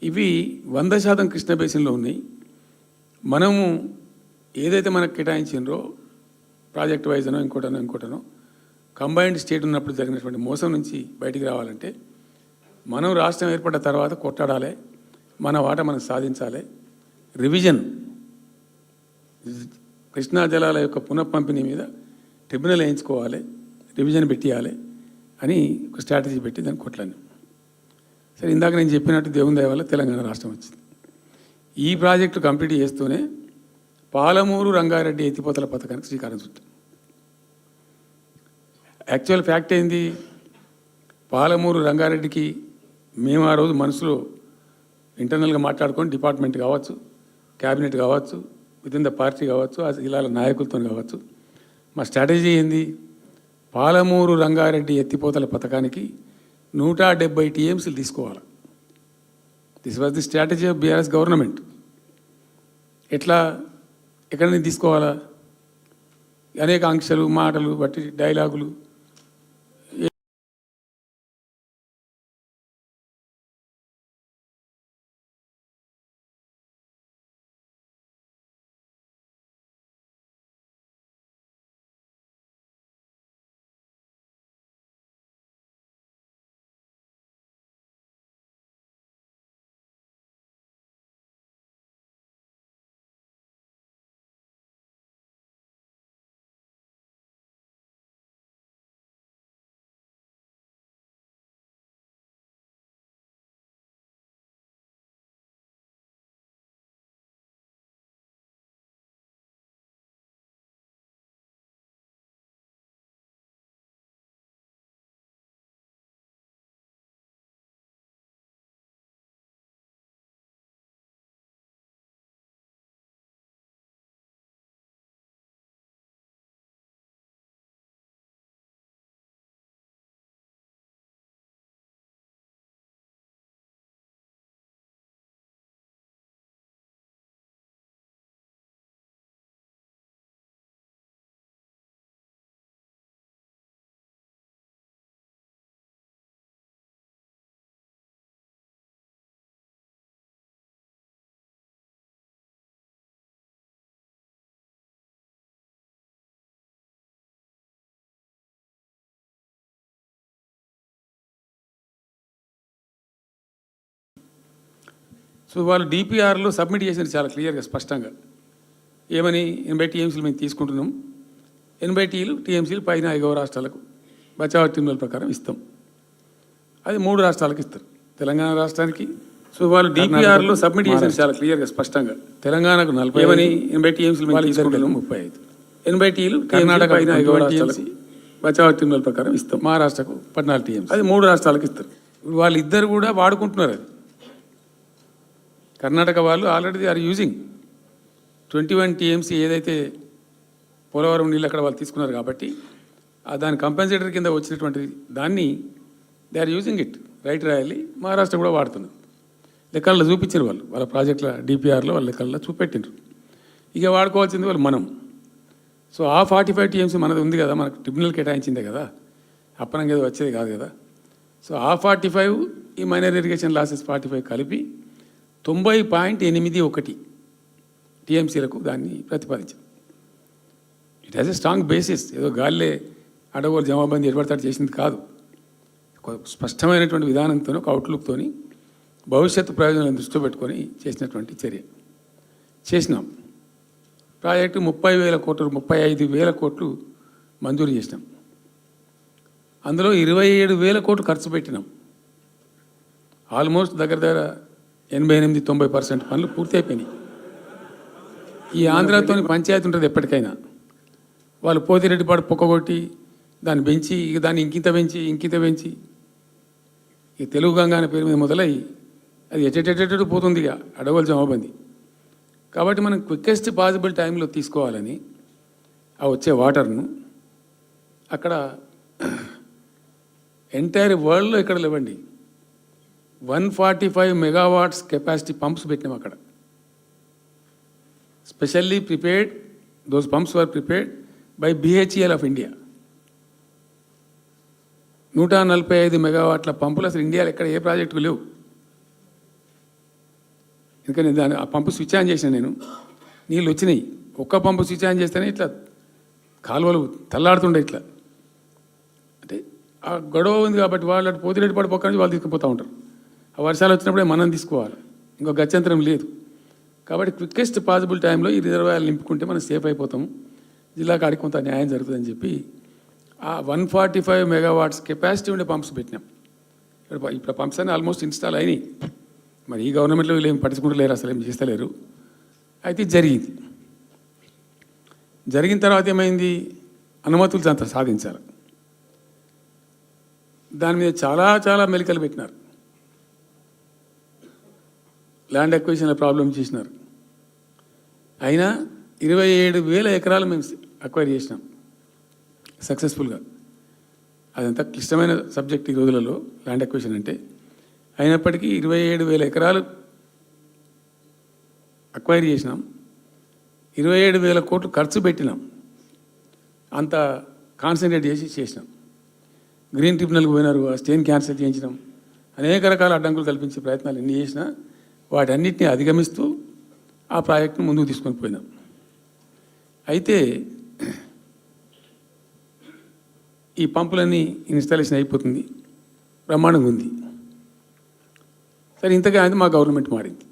ఇవి 100% కృష్ణ బేసిన్లో ఉన్నాయి. మనము ఏదైతే మనకు కేటాయించిండ్రో ప్రాజెక్ట్ వైజ్నో ఇంకోటనో కంబైన్డ్ స్టేట్ ఉన్నప్పుడు జరిగినటువంటి మోసం నుంచి బయటికి రావాలంటే మనం రాష్ట్రం ఏర్పడ్డ తర్వాత కొట్టాడాలి, మన వాటా మనం సాధించాలి. రివిజన్, కృష్ణా జలాల యొక్క పునఃపంపిణీ మీద ట్రిబ్యునల్ వేయించుకోవాలి, రివిజన్ పెట్టియాలి అని ఒక స్ట్రాటజీ పెట్టి దాన్ని కొట్లాను. సరే, ఇందాక నేను చెప్పినట్టు దేవుని దయ వల్ల తెలంగాణ రాష్ట్రం వచ్చింది. ఈ ప్రాజెక్టు కంప్లీట్ చేస్తూనే పాలమూరు రంగారెడ్డి ఎత్తిపోతల పథకానికి శ్రీకారం చుట్టాం. యాక్చువల్ ఫ్యాక్ట్ ఏంది, పాలమూరు రంగారెడ్డికి మేము ఆ రోజు మనసులో ఇంటర్నల్గా మాట్లాడుకొని డిపార్ట్మెంట్ కావచ్చు, క్యాబినెట్ కావచ్చు, వితిన్ ద పార్టీ కావచ్చు, ఆ జిల్లాల నాయకులతో కావచ్చు, మా స్ట్రాటజీ ఏంది, పాలమూరు రంగారెడ్డి ఎత్తిపోతల పథకానికి 170 టీఎంసీలు తీసుకోవాలి. This was the strategy of BRS government. ఎట్లా, ఎక్కడి నుంచి తీసుకోవాలా, అనేక ఆంక్షలు, మాటలు బట్టి డైలాగులు. సో వాళ్ళు డిపిఆర్లో సబ్మిట్ చేసినారు చాలా క్లియర్గా, స్పష్టంగా. ఏమని, 80 టీఎంసీలు మేము తీసుకుంటున్నాం, 80 టీఎంసీలు పైన 5 రాష్ట్రాలకు బచావ్ టీంల ప్రకారం ఇస్తాం. అది 3 రాష్ట్రాలకు ఇస్తారు, తెలంగాణ రాష్ట్రానికి. సో వాళ్ళు డిపిఆర్లో సబ్మిట్ చేసినారు చాలా క్లియర్గా, స్పష్టంగా. తెలంగాణకు 40, ఏమని 80 టీఎంసీలు మేము తీసుకుంటున్నాం, 35. 80 కర్ణాటక పైన 5 రాష్ట్రాలకు బచావ్ టీంల ప్రకారం ఇస్తాం. మహారాష్ట్రకు 14 టీఎంసీ, అది 3 రాష్ట్రాలకు ఇస్తారు. ఇప్పుడు వాళ్ళిద్దరు కూడా వాడుకుంటున్నారు. అది కర్ణాటక వాళ్ళు ఆల్రెడీ ఆర్ యూజింగ్ 21 టీఎంసీ ఏదైతే పోలవరం నీళ్ళు అక్కడ వాళ్ళు తీసుకున్నారు కాబట్టి దాని కంపెన్సేటర్ కింద వచ్చినటువంటి దాన్ని they are using it. Right రాయాలి, మహారాష్ట్ర కూడా వాడుతున్నారు. లెక్కల్లో చూపించారు వాళ్ళు, వాళ్ళ ప్రాజెక్టుల డిపిఆర్లో వాళ్ళ లెక్కల్లో చూపెట్టినారు. ఇక వాడుకోవాల్సింది వాళ్ళు మనం. సో ఆ 45 టీఎంసీ మనది ఉంది కదా, మనకు ట్రిబ్యునల్ కేటాయించిందే కదా, అప్పనంగా ఏదో వచ్చేది కాదు కదా. సో ఆ 45 ఈ మైనర్ ఇరిగేషన్ లాసెస్ 45 కలిపి 90.81 టీఎంసీలకు దాన్ని ప్రతిపాదించారు. It has a strong basis. ఏదో గాల్లే అడవులు జమాబందీ ఏర్పడతాడు చేసింది కాదు. స్పష్టమైనటువంటి విధానంతో, ఒక అవుట్లుక్తో, భవిష్యత్తు ప్రయోజనాలను దృష్టిలో పెట్టుకొని చేసినటువంటి చర్య. చేసినాం. ప్రాజెక్టు 30,000 కోట్లు, 35,000 కోట్లు మంజూరు చేసినాం. అందులో 27,000 కోట్లు ఖర్చు పెట్టినాం. ఆల్మోస్ట్ దగ్గర 88-90% పనులు పూర్తి అయిపోయినాయి. ఈ ఆంధ్రాతో పంచాయతీ ఉంటుంది ఎప్పటికైనా. వాళ్ళు పోతిరెడ్డిపాడు పొక్కగొట్టి దాన్ని పెంచి, ఇక దాన్ని ఇంకింత పెంచి ఈ తెలుగు గంగా అనే పేరు మీద మొదలై అది ఎటెటెటెడు పోతుంది ఇక అడవుల జమాబంది. కాబట్టి మనం క్విక్కెస్ట్ పాసిబుల్ టైంలో తీసుకోవాలని ఆ వచ్చే వాటర్ను అక్కడ ఎంటైర్ వరల్డ్లో ఎక్కడ లేవండి 145 మెగావాట్స్ కెపాసిటీ పంప్స్ పెట్టినాం అక్కడ. Specially prepared, those pumps were prepared by BHEL of India. 145 మెగావాట్ల పంపులు అసలు ఇండియాలో ఎక్కడ ఏ ప్రాజెక్టుకు లేవు. ఎందుకని దాని ఆ పంపు స్విచ్ ఆన్ చేసిన నేను, నీళ్ళు వచ్చినాయి. ఒక్క పంపు స్విచ్ ఆన్ చేస్తేనే ఇట్లా కాలువలు తల్లాడుతుండే. ఇట్లా అంటే ఆ గొడవ ఉంది కాబట్టి వాళ్ళు అటు పోతిరెడ్డి పడి పక్క నుంచి వాళ్ళు తీసుకుపోతూ ఉంటారు. ఆ వర్షాలు వచ్చినప్పుడే మనం తీసుకోవాలి, ఇంకో గత్యంతరం లేదు. కాబట్టి క్విక్కెస్ట్ పాసిబుల్ టైంలో ఈ రిజర్వాయర్లు నింపుకుంటే మనం సేఫ్ అయిపోతాము, జిల్లా కాడికి కొంత న్యాయం జరుగుతుందని చెప్పి ఆ 145 మెగావాట్స్ కెపాసిటీ ఉండే పంప్స్ పెట్టినాం. ఇప్పుడు పంప్స్ అన్నీ ఆల్మోస్ట్ ఇన్స్టాల్ అయినాయి. మరి ఈ గవర్నమెంట్లో వీళ్ళు ఏం పట్టించుకుంటలేరు, అసలు ఏం చేస్తలేరు. అయితే జరిగిన తర్వాత ఏమైంది, అనుమతులు సాధించాలి. దాని మీద చాలా చాలా మెలికలు పెట్టినారు. ల్యాండ్ అక్విజిషన్ల ప్రాబ్లం చేసినారు. అయినా 27,000 ఎకరాలు మేము అక్వైర్ చేసినాం సక్సెస్ఫుల్గా. అదంతా క్లిష్టమైన సబ్జెక్ట్ ఈ రోజులలో ల్యాండ్ అక్విజిషన్ అంటే. అయినప్పటికీ 27,000 ఎకరాలు అక్వైర్ చేసినాం. 27,000 కోట్లు ఖర్చు పెట్టినాం. అంత కాన్సన్ట్రేట్ చేసినాం. గ్రీన్ ట్రిబ్యునల్కి పోయినారు, ఆ స్టేని క్యాన్సిల్ చేయించినాం. అనేక రకాల అడ్డంకులు కల్పించే ప్రయత్నాలు ఎన్ని చేసినా వాటన్నిటిని అధిగమిస్తూ ఆ ప్రాజెక్టును ముందుకు తీసుకొని పోయినాం. అయితే ఈ పంపులన్నీ ఇన్స్టాలేషన్ అయిపోతుంది, బ్రహ్మాండంగా ఉంది. సరే, ఇంతగా అయితే మా గవర్నమెంట్ మారింది.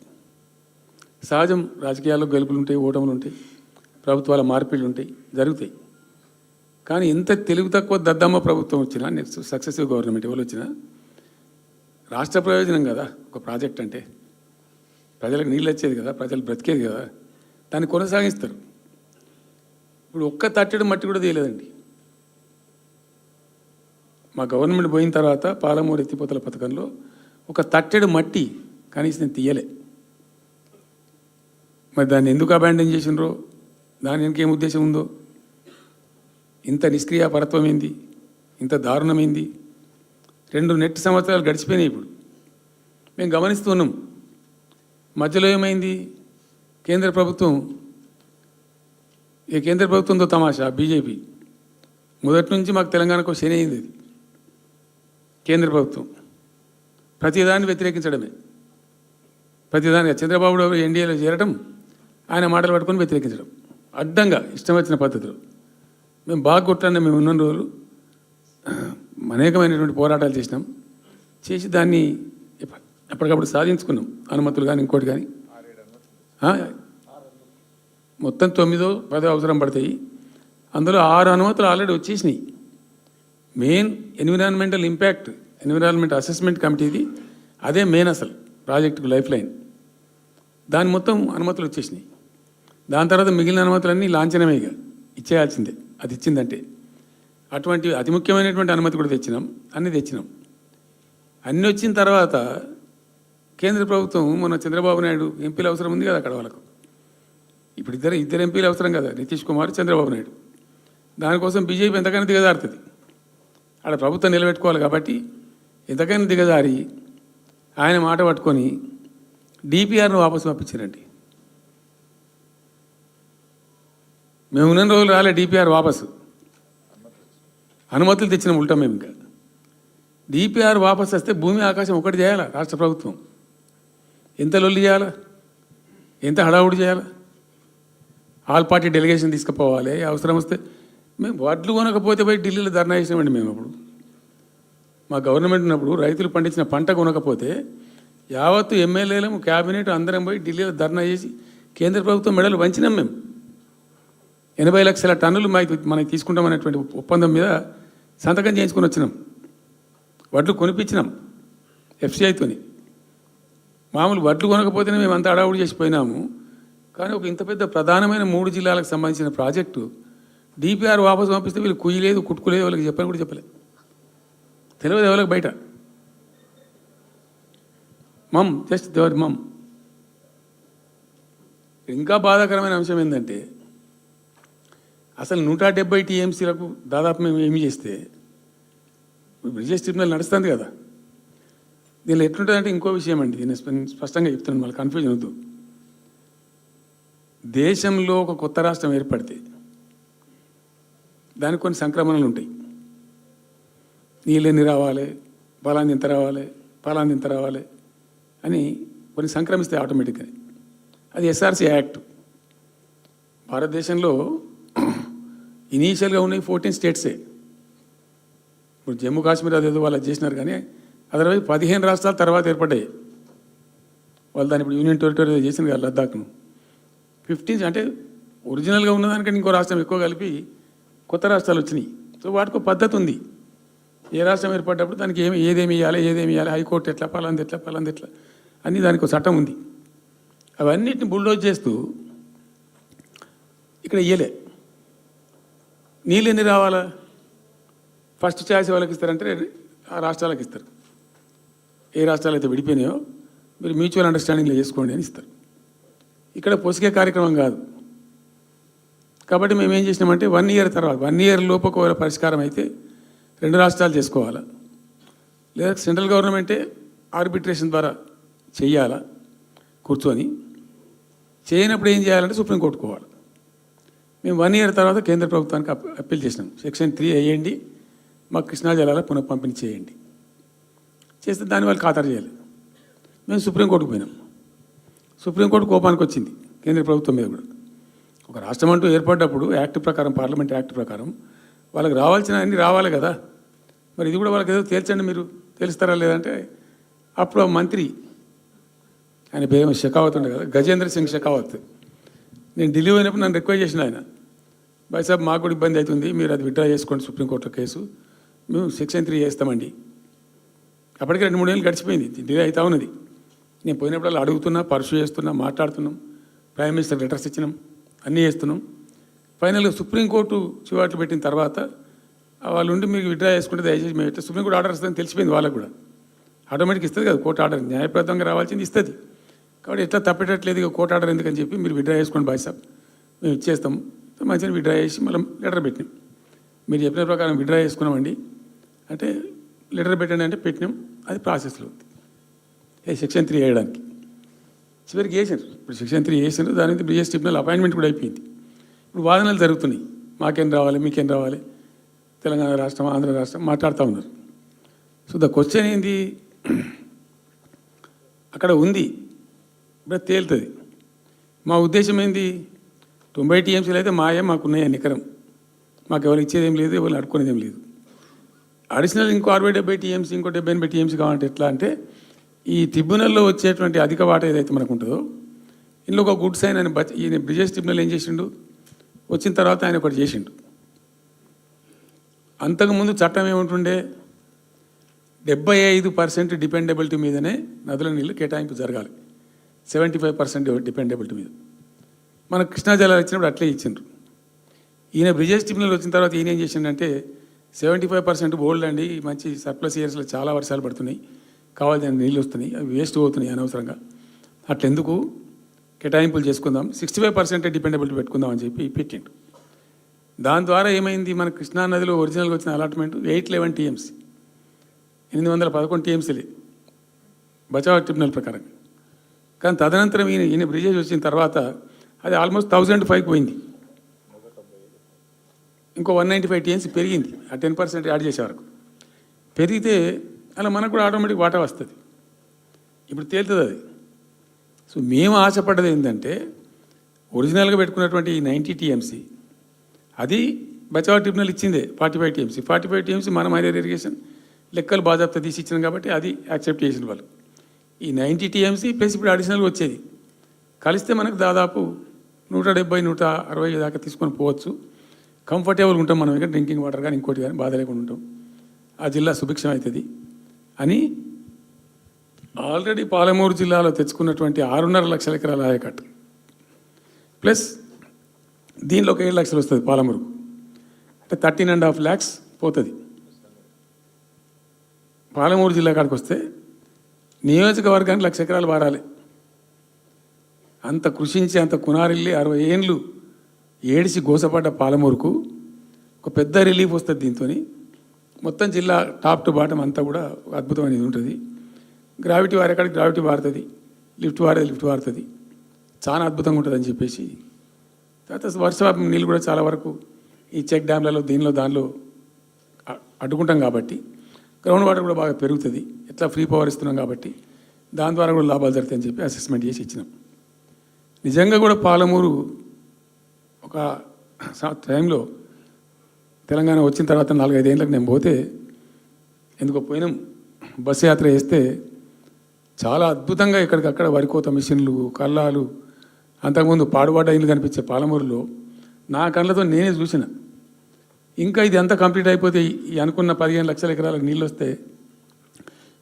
సహజం, రాజకీయాల్లో గెలుపులు ఉంటాయి, ఓటములు ఉంటాయి, ప్రభుత్వాల మార్పిళ్ళు ఉంటాయి, జరుగుతాయి. కానీ ఎంత తెలుగు తక్కువ దద్దమ్మ ప్రభుత్వం వచ్చినా, నెక్స్ట్ సక్సెసివ్ గవర్నమెంట్ ఎవరు వచ్చినా రాష్ట్ర ప్రయోజనం కదా ఒక ప్రాజెక్ట్ అంటే. ప్రజలకు నీళ్ళు వచ్చేది కదా, ప్రజలు బ్రతికేది కదా, దాన్ని కొనసాగిస్తారు. ఇప్పుడు ఒక్క తట్టెడు మట్టి కూడా తీయలేదండి. మా గవర్నమెంట్ పోయిన తర్వాత పాలమూరు ఎత్తిపోతల పథకంలో ఒక తట్టెడు మట్టి కనీసం తీయలే. మరి దాన్ని ఎందుకు అబాండన్ చేసినరో, దాని వెనకేం ఉద్దేశం ఉందో, ఇంత నిష్క్రియాపరత్వం ఏంది, ఇంత దారుణమైంది. 2 నెట్ సంవత్సరాలు గడిచిపోయినాయి. ఇప్పుడు మేము గమనిస్తున్నాం. మధ్యలో ఏమైంది, కేంద్ర ప్రభుత్వంతో తమాషా. బీజేపీ మొదటి నుంచి మాకు తెలంగాణకు శని అయింది. అది కేంద్ర ప్రభుత్వం ప్రతిదాన్ని వ్యతిరేకించడమే. ప్రతిదానిగా చంద్రబాబు ఎన్డీఏలో చేరడం, ఆయన మాటలు పట్టుకొని వ్యతిరేకించడం, అడ్డంగా ఇష్టం వచ్చిన పద్ధతిలో. మేము బాగా కొట్టాను. మేము ఉన్న రోజులు అనేకమైనటువంటి పోరాటాలు చేసి దాన్ని ఎప్పటికప్పుడు సాధించుకున్నాం. అనుమతులు కానీ ఇంకోటి కానీ మొత్తం 9-10 అవసరం పడతాయి. అందులో 6 అనుమతులు ఆల్రెడీ వచ్చేసినాయి. మెయిన్ ఎన్విరాన్మెంట్ అసెస్మెంట్ కమిటీది అదే మెయిన్ అసలు ప్రాజెక్టుకు లైఫ్ లైన్. దాని మొత్తం అనుమతులు వచ్చేసినాయి. దాని తర్వాత మిగిలిన అనుమతులన్నీ లాంఛనమేగా, ఇచ్చేయాల్సిందే. అది ఇచ్చిందంటే అటువంటి అతి ముఖ్యమైనటువంటి అనుమతి కూడా తెచ్చినాం. అన్నీ వచ్చిన తర్వాత కేంద్ర ప్రభుత్వం మొన్న చంద్రబాబు నాయుడు ఎంపీలు అవసరం ఉంది కదా అక్కడ వాళ్ళకు. ఇప్పుడు ఇద్దరు ఎంపీలు అవసరం కదా, నితీష్ కుమార్, చంద్రబాబు నాయుడు. దానికోసం బీజేపీ ఎంతకైనా దిగజారుతుంది. ఆడ ప్రభుత్వం నిలబెట్టుకోవాలి కాబట్టి ఎంతకైనా దిగజారి ఆయన మాట పట్టుకొని డిపిఆర్ను వాపసు పంపించారండి. మేము ఉన్న రోజులు రాలే డిపిఆర్ వాపసు. అనుమతులు తెచ్చిన ఉల్టా మేము. ఇంకా డిపిఆర్ వాపసు వస్తే భూమి ఆకాశం ఒకటి చేయాలా రాష్ట్ర ప్రభుత్వం. ఎంత లొల్లి చేయాలా, ఎంత హడావుడి చేయాలా, ఆల్ పార్టీ డెలిగేషన్ తీసుకుపోవాలి. అవసరం వస్తే మేము వడ్లు కొనకపోతే పోయి ఢిల్లీలో ధర్నా చేసినామండి. మేము అప్పుడు మా గవర్నమెంట్ ఉన్నప్పుడు రైతులు పండించిన పంట కొనకపోతే యావత్తు ఎమ్మెల్యేలము, క్యాబినెట్ అందరం పోయి ఢిల్లీలో ధర్నా చేసి కేంద్ర ప్రభుత్వం మెడలు వంచినాం. మేము 80 లక్షల టన్నులు మనకి తీసుకుంటామనేటువంటి ఒప్పందం మీద సంతకం చేయించుకొని వచ్చినాం. వడ్లు కొనిపించినాం ఎఫ్సిఐతోని. మామూలు వడ్లు కొనకపోతేనే మేము అంత అడావుడి చేసిపోయినాము. కానీ ఒక ఇంత పెద్ద ప్రధానమైన 3 జిల్లాలకు సంబంధించిన ప్రాజెక్టు డిపిఆర్ వాపసు పంపిస్తే వీళ్ళు కుయ్యలేదు, కుట్టుకోలేదు, వాళ్ళకి చెప్పని కూడా చెప్పలేదు. తెలియదు ఎవరికి బయట. జస్ట్ దేవర్ మమ్. ఇంకా బాధాకరమైన అంశం ఏంటంటే అసలు 170 టీఎంసీలకు దాదాపు మేము ఏమి చేస్తే బ్రిజేష్ ట్రిబ్యునల్ నడుస్తుంది కదా. దీనిలో ఎట్లుంటుందంటే ఇంకో విషయం అండి, దీన్ని స్పష్టంగా చెప్తున్నాను, మళ్ళీ కన్ఫ్యూజన్ వద్దు. దేశంలో ఒక కొత్త రాష్ట్రం ఏర్పడితే దానికి కొన్ని సంక్రమణలు ఉంటాయి. నీళ్ళెన్ని రావాలి, పలాంది ఇంత రావాలి అని కొన్ని సంక్రమిస్తాయి ఆటోమేటిక్గా. అది ఎస్ఆర్సీ యాక్ట్. భారతదేశంలో ఇనీషియల్గా ఉన్నాయి 14 స్టేట్సే. ఇప్పుడు జమ్మూ కాశ్మీర్ అదేదో వాళ్ళు చేసినారు, కానీ అదర్వైజ్ 15 రాష్ట్రాలు తర్వాత ఏర్పడ్డాయి. వాళ్ళు దాన్ని ఇప్పుడు యూనియన్ టెరిటరీ చేసింది కదా లద్దాఖ్ను. 15 అంటే ఒరిజినల్గా ఉన్నదానికంటే ఇంకో రాష్ట్రం ఎక్కువ కలిపి కొత్త రాష్ట్రాలు వచ్చినాయి. సో వాటికి పద్ధతి ఉంది. ఏ రాష్ట్రం ఏర్పడ్డప్పుడు దానికి ఏదేమి ఇవ్వాలి, హైకోర్టు ఎట్లా, పలాంది ఎట్లా అన్నీ దానికి ఒక చట్టం ఉంది. అవన్నిటిని బుల్డోజ్ చేస్తూ ఇక్కడ ఇయ్యలే. నీళ్ళు ఎన్ని రావాలా, ఫస్ట్ ఛాయిస్ వాళ్ళకి ఇస్తారంటే ఆ రాష్ట్రాలకు ఇస్తారు. ఏ రాష్ట్రాలు అయితే విడిపోయినాయో మీరు మ్యూచువల్ అండర్స్టాండింగ్లో చేసుకోండి అని ఇస్తారు. ఇక్కడ పొసిగే కార్యక్రమం కాదు. కాబట్టి మేము ఏం చేసినామంటే 1 ఇయర్ తర్వాత 1 ఇయర్ లోపు ఒకవేళ పరిష్కారం అయితే 2 రాష్ట్రాలు చేసుకోవాలా, లేదా సెంట్రల్ గవర్నమెంటే ఆర్బిట్రేషన్ ద్వారా చెయ్యాలా కూర్చొని. చేయనప్పుడు ఏం చేయాలంటే సుప్రీంకోర్టు పోవాలి. మేము 1 ఇయర్ తర్వాత కేంద్ర ప్రభుత్వానికి అప్పీల్ చేసినాం. సెక్షన్ 3 వేయండి, మాకు కృష్ణా జలాల పునఃపంపిణీ చేయండి. చేస్తే దాని వాళ్ళు ఖాతరు చేయాలి. మేము సుప్రీంకోర్టుకు పోయినాం. సుప్రీంకోర్టు కోపానికి వచ్చింది కేంద్ర ప్రభుత్వం మీద కూడా. ఒక రాష్ట్రం అంటూ ఏర్పడ్డప్పుడు యాక్ట్ ప్రకారం, పార్లమెంట్ యాక్ట్ ప్రకారం వాళ్ళకి రావాల్సిన అన్నీ రావాలి కదా. మరి ఇది కూడా వాళ్ళకి ఏదో తేల్చండి, మీరు తెలుస్తారా లేదంటే అప్పుడు ఆ మంత్రి, ఆయన పేరు షెకావత్ ఉండే కదా, గజేంద్ర సింగ్ షెకావత్, నేను ఢిల్లీ పోయినప్పుడు నన్ను రిక్వెస్ట్ చేసిన ఆయన, భాయ్ సాబ్ మాకు కూడా ఇబ్బంది అవుతుంది, మీరు అది విత్డ్రా చేసుకోండి సుప్రీంకోర్టులో కేసు, మేము సెక్షన్ 3 వేస్తామండి. అప్పటికే 2-3 ఏళ్ళు గడిచిపోయింది, డిలే అవుతా ఉన్నది. నేను పోయినప్పుడు అడుగుతున్నా, పర్సూ చేస్తున్నా, మాట్లాడుతున్నాం, ప్రైమ్ మినిస్టర్ లెటర్స్ ఇచ్చినాం, అన్నీ చేస్తున్నాం. ఫైనల్గా సుప్రీంకోర్టు చివాట్లు పెట్టిన తర్వాత వాళ్ళు ఉండి మీకు విత్డ్రా చేసుకుంటే దయచేసి మేము సుప్రీంకోర్టు ఆర్డర్ ఇస్తుందని తెలిసిపోయింది వాళ్ళకు కూడా. ఆటోమేటిక్ ఇస్తుంది కదా కోర్టు ఆర్డర్, న్యాయప్రదంగా రావాల్సింది ఇస్తుంది. కాబట్టి ఎట్లా తప్పేటట్లేదు ఇక కోర్టు ఆర్డర్ ఎందుకని చెప్పి మీరు విత్డ్రా చేసుకోండి భాయ్ సాబ్, మేము ఇచ్చేస్తాం. మంచిగా విత్డ్రా చేసి మళ్ళీ లెటర్ పెట్టినాం. మీరు చెప్పిన ప్రకారం విత్డ్రా చేసుకున్నామండి అంటే లెటర్ పెట్టండి అంటే పెట్టినాం. అది ప్రాసెస్లో ఉంది సెక్షన్ 3 వేయడానికి. చివరికి వేసారు. ఇప్పుడు సెక్షన్ 3 వేసారు. దాని మీద బ్రిజేష్ ట్రిబ్యునల్ అపాయింట్మెంట్ కూడా అయిపోయింది. ఇప్పుడు వాదనలు జరుగుతున్నాయి, మాకేం రావాలి, మీకేం రావాలి, తెలంగాణ రాష్ట్రం, ఆంధ్ర రాష్ట్రం మాట్లాడుతూ ఉన్నారు. సో ద క్వశ్చన్ ఏంది, అక్కడ ఉంది, ఇప్పుడు తేలుతుంది. మా ఉద్దేశం ఏంది, 90 టీఎంసీలు అయితే మాకున్నాయి నికరం, మాకు ఎవరు ఇచ్చేది ఏం లేదు, ఎవరు అడుక్కునేది ఏం లేదు. అడిషనల్ ఇంకో 60-70 టీఎంసీ, ఇంకో 70-80 టీఎంసీ కావాలంటే ఎట్లా అంటే ఈ ట్రిబ్యునల్లో వచ్చేటువంటి అధిక వాటా ఏదైతే మనకు ఉంటుందో ఇందులో ఒక గుడ్ సైన్ అని ఈయన బ్రిజేష్ ట్రిబ్యునల్ ఏం చేసిండు, వచ్చిన తర్వాత ఆయన ఒకటి చేసిండు. అంతకుముందు చట్టం ఏముంటుండే, 75% డిపెండబిలిటీ మీదనే నదుల నీళ్ళు కేటాయింపు జరగాలి, 75% డిపెండబిలిటీ మీద. మనకు కృష్ణా జలాలు ఇచ్చినప్పుడు అట్లే ఇచ్చిండ్రు. ఈయన బ్రిజేష్ ట్రిబ్యునల్ వచ్చిన తర్వాత ఈయన ఏం చేసిండంటే 75% బోల్డ్ అండి, మంచి సర్ప్లస్ ఇయర్స్లో చాలా వర్షాలు పడుతున్నాయి, కావాల్సిన నీళ్ళు వస్తున్నాయి, అవి వేస్ట్ అవుతున్నాయి అనవసరంగా, అట్లెందుకు కేటాయింపులు చేసుకుందాం, 65% డిపెండబిలిటీ పెట్టుకుందాం అని చెప్పి పెట్టిండు. దాని ద్వారా ఏమైంది, మన కృష్ణా నదిలో ఒరిజినల్గా వచ్చిన అలాట్మెంట్ 811 టీఎంసీ, 811 టీఎంసీలే బచావ్ ట్రిబ్యునల్ ప్రకారం. కానీ తదనంతరం ఈయన బ్రిజేష్ వచ్చిన తర్వాత అది ఆల్మోస్ట్ 1005 పోయింది, ఇంకో 195 టీఎంసీ పెరిగింది. ఆ 10% యాడ్ చేసే వరకు పెరిగితే అలా మనకు కూడా ఆటోమేటిక్ వాటా వస్తుంది. ఇప్పుడు తేలుతుంది అది. సో మేము ఆశపడ్డది ఏంటంటే ఒరిజినల్గా పెట్టుకున్నటువంటి ఈ 90 టీఎంసీ అది బచావ్ ట్రిబ్యునల్ ఇచ్చిందే 45 టీఎంసీ. 45 టీఎంసీ మనం హైయర్ ఇరిగేషన్ లెక్కలు బాజాప్తా తీసి ఇచ్చినాం కాబట్టి అది యాక్సెప్ట్ చేసిన వాళ్ళు. ఈ 90 టీఎంసీ ప్లస్ ఇప్పుడు అడిషనల్గా వచ్చేది కలిస్తే మనకు దాదాపు 170-160 దాకా తీసుకొని పోవచ్చు. కంఫర్టబుల్గా ఉంటాం మనం, ఇక్కడ డ్రింకింగ్ వాటర్ కానీ ఇంకోటి కానీ బాధ లేకుండా ఉంటాం, ఆ జిల్లా సుభిక్షం అవుతుంది అని ఆల్రెడీ పాలమూరు జిల్లాలో తెచ్చుకున్నటువంటి 6.5 లక్షల ఎకరాల ఆయకట్టు ప్లస్ దీనిలో ఒక 7 లక్షలు వస్తుంది పాలమూరుకు, అంటే 13.5 lakhs పోతుంది. పాలమూరు జిల్లా కాడికి వస్తే నియోజకవర్గానికి 1,00,000 ఎకరాలు వారాలి. అంత కృషించి అంత కునారిల్లి 60 ఏండ్లు ఏడిసి గోసపడ్డ పాలమూరుకు ఒక పెద్ద రిలీఫ్ వస్తుంది. దీంతో మొత్తం జిల్లా టాప్ టు బాటం అంతా కూడా అద్భుతమైనది ఉంటుంది. గ్రావిటీ వారేకాడికి గ్రావిటీ వారుతుంది, లిఫ్ట్ వారుతుంది, చాలా అద్భుతంగా ఉంటుంది అని చెప్పేసి. తర్వాత వర్ష నీళ్ళు కూడా చాలా వరకు ఈ చెక్ డ్యామ్లలో దానిలో అడ్డుకుంటాం కాబట్టి గ్రౌండ్ వాటర్ కూడా బాగా పెరుగుతుంది. ఎట్లా ఫ్రీ పవర్ ఇస్తున్నాం కాబట్టి దాని ద్వారా కూడా లాభాలు జరుగుతాయని చెప్పి అసెస్మెంట్ చేసి ఇచ్చినాం. నిజంగా కూడా పాలమూరు ఒక టైంలో తెలంగాణ వచ్చిన తర్వాత 4-5 ఏళ్ళకి నేను పోతే ఎందుకో పోయినాం, బస్సు యాత్ర చేస్తే చాలా అద్భుతంగా ఎక్కడికక్కడ వరికోత మిషన్లు, కల్లాలు, అంతకుముందు పాడుబాట ఇల్లు కనిపించే పాలమూరులో నా కళ్ళతో నేనే చూసిన. ఇంకా ఇది అంతా కంప్లీట్ అయిపోతే ఈ అనుకున్న 15 లక్షల ఎకరాలకు నీళ్ళు వస్తే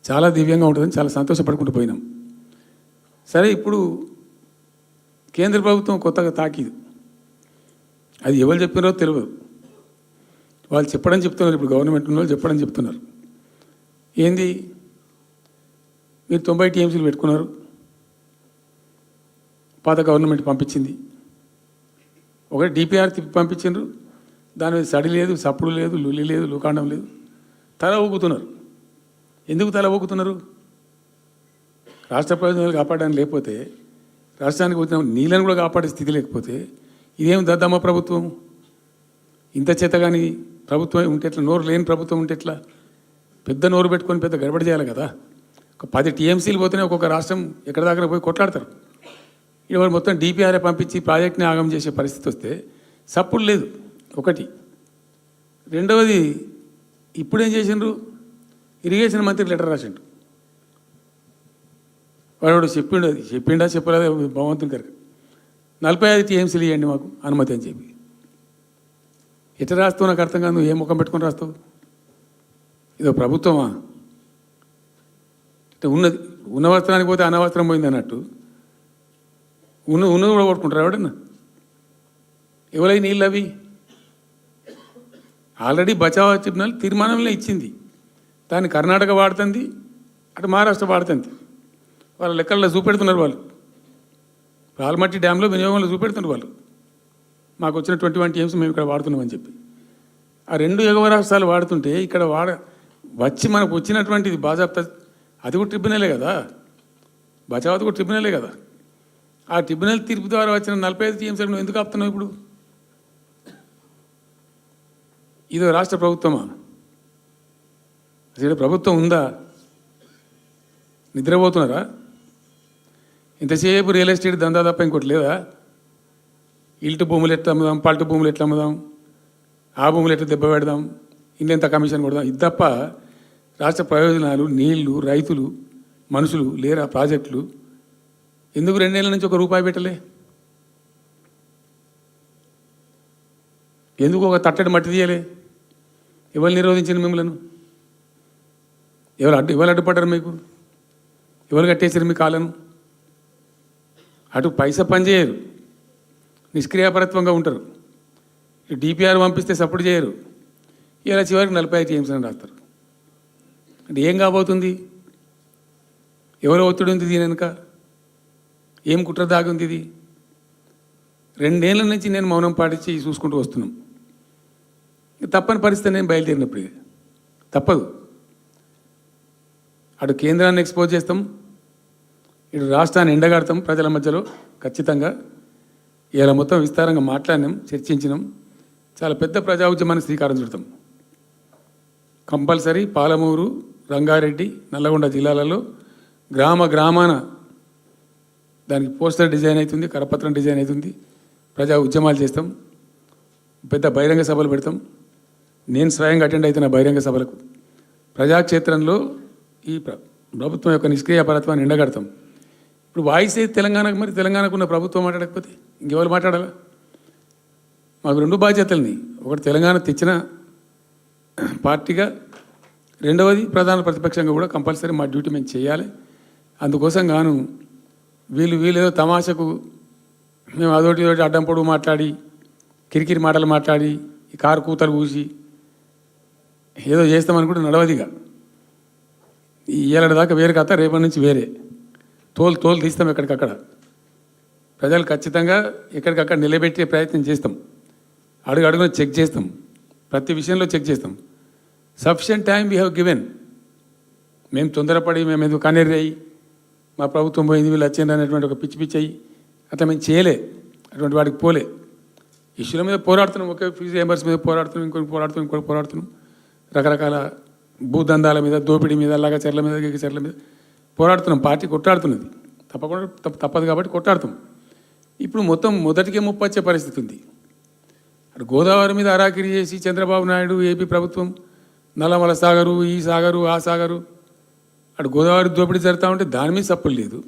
చాలా దివ్యంగా ఉంటుందని చాలా సంతోషపడుకుంటూ పోయినాం. సరే, ఇప్పుడు కేంద్ర ప్రభుత్వం కొత్తగా తాకీదు, అది ఎవరు చెప్పినారో తెలియదు, వాళ్ళు చెప్తున్నారు. ఇప్పుడు గవర్నమెంట్ ఉన్న వాళ్ళు చెప్పడం చెప్తున్నారు. ఏంది మీరు 90 టీఎంసీలు పెట్టుకున్నారు, పాత గవర్నమెంట్ పంపించింది. ఒకటి డిపిఆర్ తిప్పి పంపించారు, దాని మీద సడి లేదు, సప్పుడు లేదు, లులి లేదు, లూకాండం లేదు, తల ఊగుతున్నారు. ఎందుకు తల ఊగుతున్నారు? రాష్ట్ర ప్రయోజనాలు కాపాడడానికి లేకపోతే, రాష్ట్రానికి వచ్చిన నీళ్ళని కూడా కాపాడే స్థితి లేకపోతే ఇదేం దద్దమ్మ ప్రభుత్వం? ఇంత చేత కానీ ప్రభుత్వం ఉంటే ఎట్లా? నోరు లేని ప్రభుత్వం ఉంటే ఎట్లా? పెద్ద నోరు పెట్టుకొని పెద్ద గడబడి చేయాలి కదా. ఒక 10 టీఎంసీలు పోతేనే ఒక్కొక్క రాష్ట్రం ఎక్కడ దగ్గర పోయి కొట్లాడతారు. ఇవాళ మొత్తం డిపిఆర్ఏ పంపించి ప్రాజెక్ట్ని ఆగం చేసే పరిస్థితి వస్తే సప్పుడు లేదు ఒకటి. రెండవది, ఇప్పుడేం చేసిండ్రు? ఇరిగేషన్ మంత్రి లెటర్ రాసిండు. వాడు చెప్పిండా చెప్పలేదా భగవంతుని గారికి 45 టీఎంసీలు ఇవ్వండి మాకు అనుమతి అని చెప్పి. ఎట్లా రాస్తావు నాకు అర్థం కాదు. నువ్వు ఏ ముఖం పెట్టుకొని రాస్తావు? ఇదో ప్రభుత్వమా? ఉన్న వస్త్రానికి పోతే అనవస్త్రం పోయింది అన్నట్టు ఉన్నది కూడా కొట్టుకుంటారు ఎవడన్నా. ఎవరై నీళ్ళు అవి ఆల్రెడీ బచావ్ ట్రిబ్యునల్ తీర్మానంలో ఇచ్చింది. దాన్ని కర్ణాటక వాడుతుంది, అటు మహారాష్ట్ర వాడుతుంది. వాళ్ళ లెక్కల్లో చూపెడుతున్నారు వాళ్ళు. ఆల్మట్టి డ్యాంలో వినియోగంలో చూపెడుతున్నారు వాళ్ళు. మాకు వచ్చిన 21 టీఎంసీ మేము ఇక్కడ వాడుతున్నామని చెప్పి. ఆ 2 ఎగువ రాష్ట్రాలు వాడుతుంటే ఇక్కడ వచ్చి మనకు వచ్చినటువంటిది బాజాప్తా, అది కూడా ట్రిబ్యునలే కదా. బచావత్ కూడా ట్రిబ్యునలే కదా. ఆ ట్రిబ్యునల్ తీర్పు ద్వారా వచ్చిన 45 టీఎంసీలు నువ్వు ఎందుకు ఆపుతున్నావు ఇప్పుడు? ఇదో రాష్ట్ర ప్రభుత్వమా? అసలు ప్రభుత్వం ఉందా? నిద్రపోతున్నారా? ఇంతసేపు రియల్ ఎస్టేట్ దందా తప్ప ఇంకోటి లేదా? ఇల్టు భూములు ఎట్లా అమ్ముదాం, పల్టు భూములు ఎట్లా అమ్ముదాం, ఆ భూములు ఎట్లా దెబ్బ పెడదాం, ఇంకెంత కమిషన్ కొడదాం, ఇది తప్ప రాష్ట్ర ప్రయోజనాలు, నీళ్లు, రైతులు, మనుషులు లేరా? ప్రాజెక్టులు ఎందుకు 2 నెలల నుంచి ₹1 పెట్టలే? ఎందుకు ఒక తట్టడి మట్టి తీయలే? ఎవరు నిరోధించిన మిమ్మల్ని? ఎవరు అడ్డుపడ్డారు మీకు? ఎవరు కట్టేసారు మీ కాళ్ళను? అటు పైసా పనిచేయరు, నిష్క్రియాపరత్వంగా ఉంటారు. డిపిఆర్ పంపిస్తే సపోర్ట్ చేయరు. ఇలా చివరికి 45 టీఎంసీ అని రాస్తారు. అంటే ఏం కాబోతుంది? ఎవరు ఒత్తిడి ఉంది దీని వెనుక? ఏం కుట్ర దాగుంది ఇది? 2 ఏళ్ళ నుంచి నేను మౌనం పాటించి చూసుకుంటూ వస్తున్నాం. తప్పని పరిస్థితి నేను బయలుదేరినప్పుడు తప్పదు. అటు కేంద్రాన్ని ఎక్స్పోజ్ చేస్తాం, ఇటు రాష్ట్రాన్ని ఎండగడతాం ప్రజల మధ్యలో ఖచ్చితంగా. ఇలా మొత్తం విస్తారంగా మాట్లాడినాం, చర్చించినాం. చాలా పెద్ద ప్రజా ఉద్యమానికి శ్రీకారం చుడతాం. కంపల్సరీ పాలమూరు, రంగారెడ్డి, నల్లగొండ జిల్లాలలో గ్రామాన దానికి పోస్టర్ డిజైన్ అవుతుంది, కరపత్రం డిజైన్ అవుతుంది. ప్రజా ఉద్యమాలు చేస్తాం, పెద్ద బహిరంగ సభలు పెడతాం. నేను స్వయంగా అటెండ్ అవుతున్న బహిరంగ సభలకు. ప్రజాక్షేత్రంలో ఈ ప్రభుత్వం యొక్క నిష్క్రియాపరత్వాన్ని ఎండగడతాం. ఇప్పుడు వాయిస్ అయితే తెలంగాణకు, మరి తెలంగాణకు ఉన్న ప్రభుత్వం మాట్లాడకపోతే ఇంకెవరు మాట్లాడాలా? మాకు 2 బాధ్యతల్ని, ఒకటి తెలంగాణ తెచ్చిన పార్టీగా, రెండవది ప్రధాన ప్రతిపక్షంగా కూడా కంపల్సరీ మా డ్యూటీ మేము చేయాలి. అందుకోసం గాను వీళ్ళు ఏదో తమాషకు మేము అదోటి అడ్డం పొడుగు మాట్లాడి, కిరికిరి మాటలు మాట్లాడి, ఈ కారు కూతలు కూసి ఏదో చేస్తామనుకుంటే నడవదిగా. ఏళ్ళ దాకా వేరే కథ, రేపటి నుంచి వేరే తోలు తీస్తాం ఎక్కడికక్కడ. ప్రజలు ఖచ్చితంగా ఎక్కడికక్కడ నిలబెట్టే ప్రయత్నం చేస్తాం. అడుగున చెక్ చేస్తాం, ప్రతి విషయంలో చెక్ చేస్తాం. Sufficient time we have given. మేము తొందరపడి మేము ఎందుకు కన్నెర్రయ్యి మా ప్రభుత్వం పోయింది వీళ్ళు వచ్చింది అనేటువంటి ఒక పిచ్చి అయ్యి అట్లా మేము చేయలే, అటువంటి వాడికి పోలే. ఇష్యూల మీద పోరాడుతున్నాం, ఒకే ఫీజు రియంబర్స్ మీద పోరాడుతున్నాం, ఇంకోటి పోరాడుతున్నాం. రకరకాల భూదందాల మీద, దోపిడీ మీద, చెర్ల మీద పోరాడుతున్నాం. పార్టీ కొట్లాడుతున్నది, తప్పకుండా తప్పదు కాబట్టి కొట్లాడుతాం. ఇప్పుడు మొత్తం మొదటికే ముప్పొచ్చే పరిస్థితి ఉంది. అటు గోదావరి మీద అరాకిరి చేసి చంద్రబాబు నాయుడు, ఏపీ ప్రభుత్వం నల్లమల సాగరు, ఈ సాగరు, ఆ సాగరు, అటు గోదావరి దోపిడీ జరుగుతూ ఉంటే దాని మీద సప్పులు లేదు.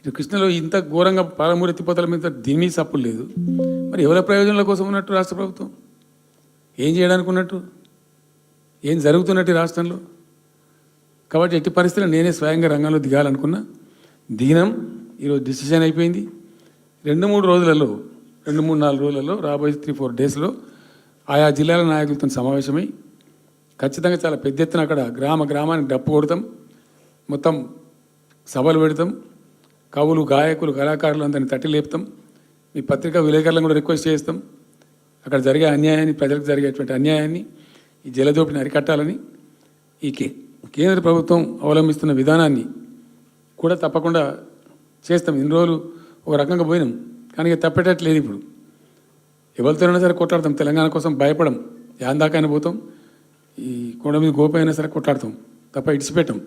ఇటు కృష్ణలో ఇంత ఘోరంగా పాలమూరు ఎత్తిపోతల మీద దీని మీద సప్పులు లేదు. మరి ఎవరి ప్రయోజనాల కోసం ఉన్నట్టు రాష్ట్ర ప్రభుత్వం? ఏం చేయడానికి ఉన్నట్టు? ఏం జరుగుతున్నట్టు రాష్ట్రంలో? కాబట్టి ఎట్టి పరిస్థితుల్లో నేనే స్వయంగా రంగంలో దిగాలనుకున్నా. దిగినాం. ఈరోజు డిసిషన్ అయిపోయింది. 2-3 రోజులలో, 2-3-4 రోజులలో, రాబోయే 3-4 డేస్లో ఆయా జిల్లాల నాయకులతో సమావేశమై ఖచ్చితంగా చాలా పెద్ద ఎత్తున అక్కడ గ్రామానికి డప్పు కొడతాం, మొత్తం సభలు పెడతాం, కవులు గాయకులు కళాకారులు అందరిని తట్టి లేపుతాం. మీ పత్రికా విలేకరులను కూడా రిక్వెస్ట్ చేస్తాం, అక్కడ జరిగే అన్యాయాన్ని, ప్రజలకు జరిగేటువంటి అన్యాయాన్ని, ఈ జలదోపిని అరికట్టాలని ఈ కేంద్ర ప్రభుత్వం అవలంబిస్తున్న విధానాన్ని కూడా తప్పకుండా చేస్తాం. ఇన్ని రోజులు ఒక రకంగా పోయినాం, కానీ ఇక తప్పేటట్లేదు. ఇప్పుడు ఎవరితోనైనా సరే కొట్లాడతాం, తెలంగాణ కోసం భయపడం, యాందాకైనా పోతాం, ఈ కొండ మీద గోపైనా సరే కొట్లాడతాం, తప్ప ఇడిచిపెట్టాం.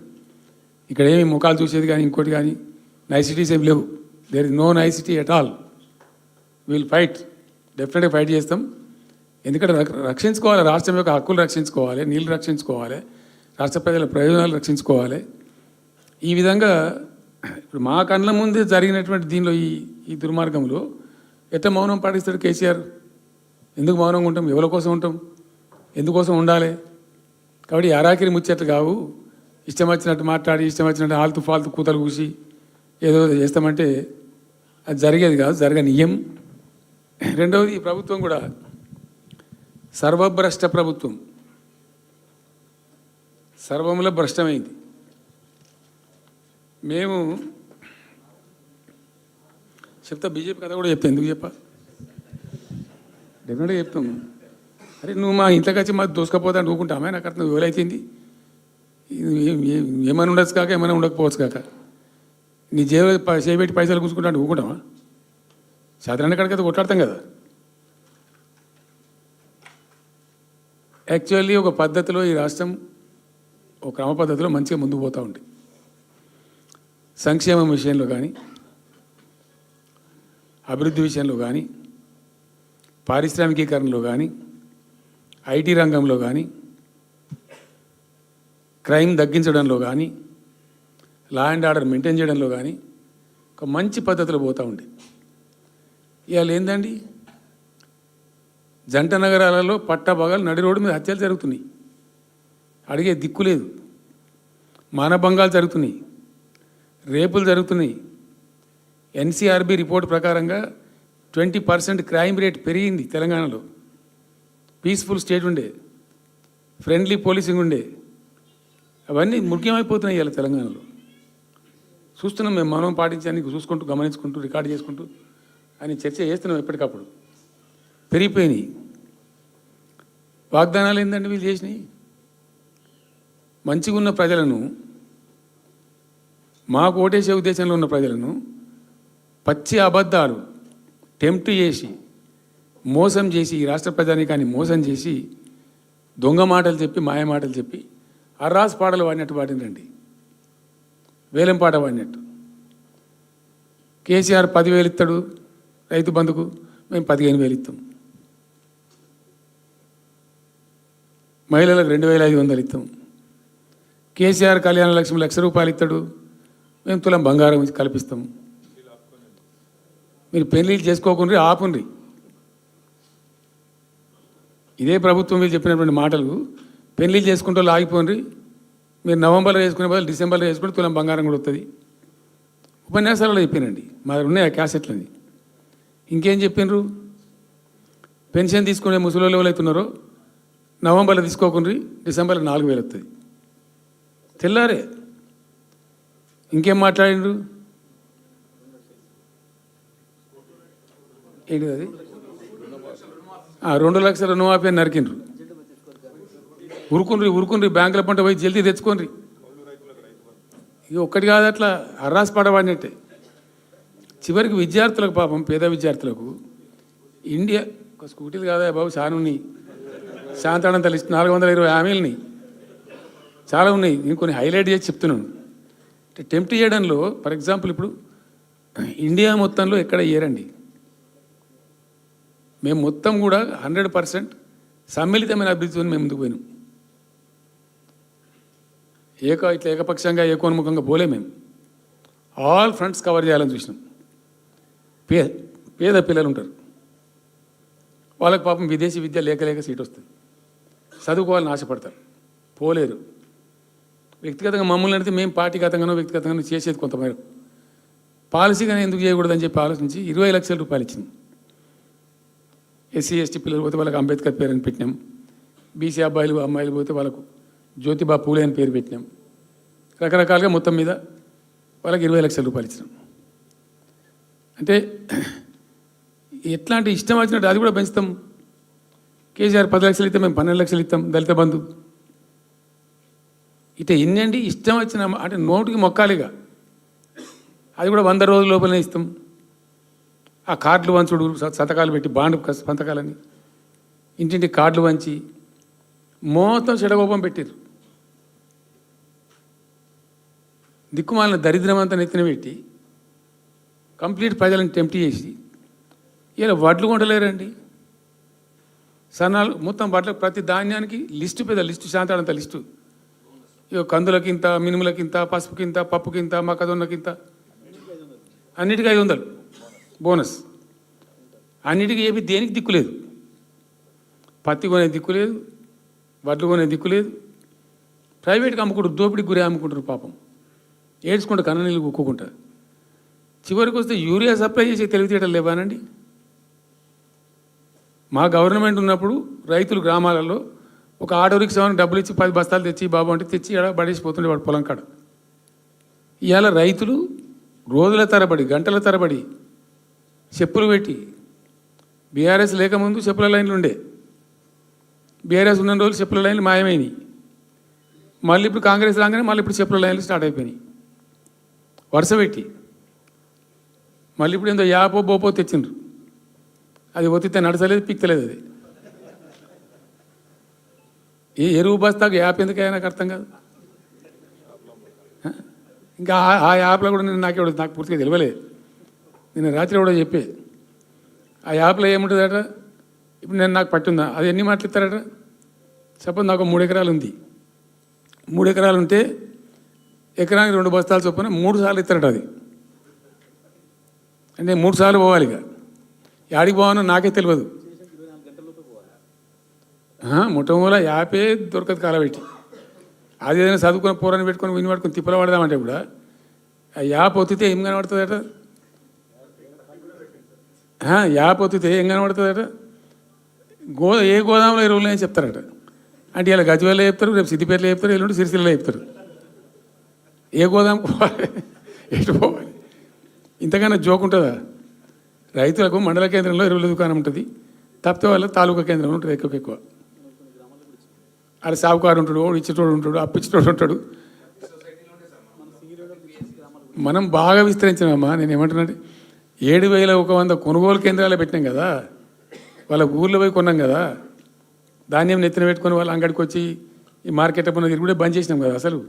ఇక్కడ ఏమి ముఖాలు చూసేది కానీ ఇంకోటి కానీ నైసిటీస్ ఏమి లేవు. There is no nicety at all. Will fight, డెఫినెట్గా ఫైట్ చేస్తాం. ఎందుకంటే రక్షించుకోవాలి, రాష్ట్రం యొక్క హక్కులు రక్షించుకోవాలి, నీళ్ళు రక్షించుకోవాలి, రాష్ట్ర ప్రజల ప్రయోజనాలు రక్షించుకోవాలి. ఈ విధంగా ఇప్పుడు మా కళ్ళ ముందే జరిగినటువంటి దీనిలో ఈ దుర్మార్గంలో ఎట్లా మౌనం పాటిస్తాడు కేసీఆర్? ఎందుకు మౌనంగా ఉంటాం? ఎవరి కోసం ఉంటాం? ఎందుకోసం ఉండాలి? కాబట్టి అరాకిరి ముచ్చట్లు కావు. ఇష్టం వచ్చినట్టు మాట్లాడి, ఇష్టం వచ్చినట్టు ఆల్తు ఫాల్తు కూతలు కూసి ఏదో చేస్తామంటే అది జరిగేది కాదు, జరగనీయం. రెండవది, ఈ ప్రభుత్వం కూడా సర్వభ్రష్ట ప్రభుత్వం, సర్వముల భ్రష్టమైంది. మేము చెప్తా, బీజేపీ కథ కూడా చెప్తా. ఎందుకు చెప్పా? డెఫినెట్గా చెప్తాము. అరే నువ్వు మా ఇంట్లోకి వచ్చి మాకు దోసుకపోతా నువ్వుకుంటామే, నాకు అర్థం ఎవరైతుంది. ఏమైనా ఉండొచ్చు కాక, ఏమైనా ఉండకపోవచ్చు కాక, నీ చేయబెట్టి పైసలు కూర్చుకుంటా ఊకుంటామా? సాధారణ కాడికైతే కొట్లాడతాం కదా. యాక్చువల్లీ ఒక పద్ధతిలో ఈ రాష్ట్రం ఒక క్రమ పద్ధతిలో మంచిగా ముందుకు పోతూ ఉంది. సంక్షేమం విషయంలో కానీ, అభివృద్ధి విషయంలో కానీ, పారిశ్రామికీకరణలో కానీ, ఐటీ రంగంలో కానీ, క్రైమ్ తగ్గించడంలో కానీ, లా అండ్ ఆర్డర్ మెయింటైన్ చేయడంలో కానీ ఒక మంచి పద్ధతిలో పోతూ ఉంది. ఇవాళ ఏందండి, జంట నగరాలలో పట్టభాగాలు నడి రోడ్డు మీద హత్యలు జరుగుతున్నాయి, అడిగే దిక్కు లేదు. మానభంగాలు జరుగుతున్నాయి, రేపులు జరుగుతున్నాయి. ఎన్సీఆర్బీ రిపోర్ట్ ప్రకారంగా 20% క్రైమ్ రేట్ పెరిగింది తెలంగాణలో. పీస్ఫుల్ స్టేట్ ఉండే, ఫ్రెండ్లీ పోలీసింగ్ ఉండే, అవన్నీ ముఖ్యమైపోతున్నాయి ఇవాళ తెలంగాణలో. చూస్తున్నాం మేము, మనం పాటించడానికి చూసుకుంటూ, గమనించుకుంటూ, రికార్డు చేసుకుంటూ అని చర్చ చేస్తున్నాం. ఎప్పటికప్పుడు పెరిగిపోయినాయి. వాగ్దానాలు ఏంటంటే వీళ్ళు చేసినాయి. మంచిగా ఉన్న ప్రజలను, మాకు ఓటేసే ఉద్దేశంలో ఉన్న ప్రజలను పచ్చి అబద్ధాలు టెంప్ట్ చేసి, మోసం చేసి, ఈ రాష్ట్ర ప్రజానీకాన్ని మోసం చేసి, దొంగ మాటలు చెప్పి, మాయ మాటలు చెప్పి, అర్రాస్ పాటలు వాడినట్టు వాడినండి, వేలం పాట వాడినట్టు. కేసీఆర్ 10,000 ఇస్తాడు రైతు బంధుకు, మేము 15,000 ఇస్తాం. మహిళలకు 2,500 ఇస్తాం. కేసీఆర్ కళ్యాణ లక్ష్మి ₹1,00,000 ఇస్తాడు, మేము తులం బంగారం కల్పిస్తాం. మీరు పెళ్లిళ్ళు చేసుకోకుండా ఆపుండ్రి. ఇదే ప్రభుత్వం మీరు చెప్పినటువంటి మాటలు, పెళ్లిళ్ళు చేసుకుంటూ ఆగిపోండి, మీరు నవంబర్లో వేసుకునే బదులు డిసెంబర్లో వేసుకుంటే తులం బంగారం కూడా వస్తుంది. ఉపన్యాసాలలో చెప్పానండి, మా దగ్గర ఉన్నాయి ఆ క్యాసెట్లని. ఇంకేం చెప్పినారు? పెన్షన్ తీసుకునే ముసలి ఎవరు అవుతున్నారో నవంబర్లో తీసుకోకుండా డిసెంబర్లో 4,000 వస్తుంది. తెల్లారే ఇంకేం మాట్లాడిండ్రు? ఏంటిది అది? 2 లక్షల రుణమాఫీ అని నరికిండ్రు. ఉరుకుండ్రి బ్యాంకుల పంట పోయి జల్దీ తెచ్చుకోండి. ఇక ఒక్కటి కాదు, అట్లా అర్రాస్ పడవాడినట్టే. చివరికి విద్యార్థులకు, పాపం పేద విద్యార్థులకు ఇండియా ఒక స్కూటీలు కాదా బాబు, చాలా ఉన్నాయి. శాంతాడంత లిస్ట్ 420 హామీలని చాలా ఉన్నాయి. నేను కొన్ని హైలైట్ చేసి చెప్తున్నాను. టెంప్ట్ చేయడంలో, ఫర్ ఎగ్జాంపుల్ ఇప్పుడు ఇండియా మొత్తంలో ఎక్కడ ఇయ్యరండి. మేము మొత్తం కూడా 100% సమ్మిళితమైన అభివృద్ధితో మేము ముందుకు పోయినాం. ఇట్లా ఏకపక్షంగా ఏకోన్ముఖంగా పోలే. మేము ఆల్ ఫ్రంట్స్ కవర్ చేయాలని చూసినాం. పేద పిల్లలు ఉంటారు, వాళ్ళకి పాపం విదేశీ విద్య లేక సీట్ వస్తుంది, చదువుకోవాలని ఆశపడతారు, పోలేరు. వ్యక్తిగతంగా మమ్మల్ని అడిగితే మేము పార్టీగతంగానో వ్యక్తిగతంగానో చేసేది కొంతమేరకు. పాలసీగానే ఎందుకు చేయకూడదని చెప్పి ఆలోచించి 20 లక్షల రూపాయలు ఇచ్చింది. ఎస్సీ ఎస్టీ పిల్లలు పోతే వాళ్ళకి అంబేద్కర్ పేరుని పెట్టినాం. బీసీ అబ్బాయిలు అమ్మాయిలు పోతే వాళ్ళకు జ్యోతిబా పూలే అని పేరు పెట్టినాం. రకరకాలుగా మొత్తం మీద వాళ్ళకి 20 లక్షల రూపాయలు ఇచ్చినాం. అంటే ఎట్లాంటి ఇష్టం వచ్చినట్టు అది కూడా పెంచుతాం. కేసీఆర్ 10 లక్షలు ఇస్తాం, మేము 12 లక్షలు ఇస్తాం దళిత బంధు. ఇట్లా ఎన్నండి ఇష్టం వచ్చిన అంటే నోటికి మొక్కాలిగా. అది కూడా 100 రోజుల లోపలనే ఇస్తాం. ఆ కార్డులు వంచుడు, సంతకాలు పెట్టి బాండ్ సంతకాలని ఇంటింటి కార్డులు వంచి మొత్తం చెడగోపం పెట్టారు. దిక్కుమాలిన దరిద్రం అంతా నెత్తిన పెట్టి కంప్లీట్ ప్రజలను టెంప్ట్ చేసి ఇలా వడ్లు కొంటలేరండి. సన్నాలు మొత్తం వడ్ల ప్రతి ధాన్యానికి లిస్టు, పెద్ద లిస్టు, శాంతాడంత లిస్టు. ఇక కందులకింత, మినుములకింత, పసుపుకింత, పప్పుకింత, మొక్కజొన్నకింత, అన్నిటికీ 500 బోనస్. అన్నిటికీ ఏమి దేనికి దిక్కులేదు. పత్తి కొనే దిక్కులేదు, వడ్లు కొనే దిక్కులేదు. ప్రైవేట్గా అమ్ముకుంటారు, దోపిడికి గురి అమ్ముకుంటారు. పాపం ఏడ్చుకుంటూ కన్ననీళ్ళు కుక్కుంటారు. చివరికి వస్తే యూరియా సప్లై చేసే తెలివితేటలు లేవానండి. మా గవర్నమెంట్ ఉన్నప్పుడు రైతులు గ్రామాలలో ఒక ఆటో రిక్షాని డబ్బులు ఇచ్చి 10 బస్తాలు తెచ్చి బాబు అంటే తెచ్చి ఎడ పడేసిపోతుండే వాడు పొలం కాడ. ఇవాళ రైతులు రోజుల తరబడి, గంటల తరబడి చెప్పులు పెట్టి, బీఆర్ఎస్ లేకముందు చెప్పుల లైన్లు ఉండే, బీఆర్ఎస్ ఉన్న రోజులు చెప్పుల లైన్లు మాయమైనవి. మళ్ళీ ఇప్పుడు కాంగ్రెస్ రాగానే మళ్ళీ ఇప్పుడు చెప్పుల లైన్లు స్టార్ట్ అయిపోయినాయి వరుస పెట్టి. మళ్ళీ ఇప్పుడు ఏందో యాపో బోపో తెచ్చిండ్రు. అది ఒత్తితే నడచలేదు, పిక్తలేదు. అది ఏ ఎరువు బస్తాకు యాప్ ఎందుకైనా నాకు అర్థం కాదు. ఇంకా ఆ యాప్లో కూడా నాకు పూర్తిగా తెలియలేదు. నేను రాత్రి కూడా చెప్పే ఆ యాప్లో ఏముంటుందట. ఇప్పుడు నాకు పట్టుందా, అది ఎన్ని మాటలు ఇస్తారట. సపోజ్ నాకు 3 ఎకరాలు ఉంది. 3 ఎకరాలు ఉంటే ఎకరానికి 2 బస్తాలు చొప్పున 3 సార్లు ఇస్తారట. అది అంటే 3 సార్లు పోవాలి. ఇక యాడికి పోవాలో నాకే తెలియదు. మొట్టమొదల యాపే దొరకదు కాలబెట్టి. అది ఏదైనా చదువుకున్న పోరాన్ని పెట్టుకొని విని పట్టుకొని తిప్పలు పడదామంటే కూడా ఆ యాప్ ఒత్తితే ఏం కనబడుతుందట. యాప్ ఒత్తితే ఏం కనబడుతుందట. ఏ గోదాంలో ఎరువులు అని చెప్తారట. అంటే ఇలా గజ్వేల్లో చెప్తారు, రేపు సిద్దిపేటలో చెప్తారు, ఎల్లుండి సిరిసిల్లలో చెప్తారు. ఏ గోదాం పోవాలి, ఎటు పోవాలి. ఇంతకన్నా జోక్ ఉంటుందా? రైతులకు మండల కేంద్రంలో ఎరువుల దుకాణం ఉంటుంది, తప్పితే వాళ్ళ తాలూకా కేంద్రంలో ఉంటుంది ఎక్కువ. అది సాగుకారు ఉంటాడు, ఇచ్చేటోడు ఉంటాడు, అప్పిచ్చేటోడు ఉంటాడు. మనం బాగా విస్తరించామమ్మా. నేను ఏమంటున్నానంటే 7,100 కొనుగోలు కేంద్రాలు పెట్టినాం కదా. వాళ్ళ ఊర్లో పోయి కొన్నాం కదా. ధాన్యం నెత్తిన పెట్టుకొని వాళ్ళ అంగడికి వచ్చి ఈ మార్కెట్ అప్పుడు తిరిగి కూడా బంద్ చేసినాం కదా. అసలు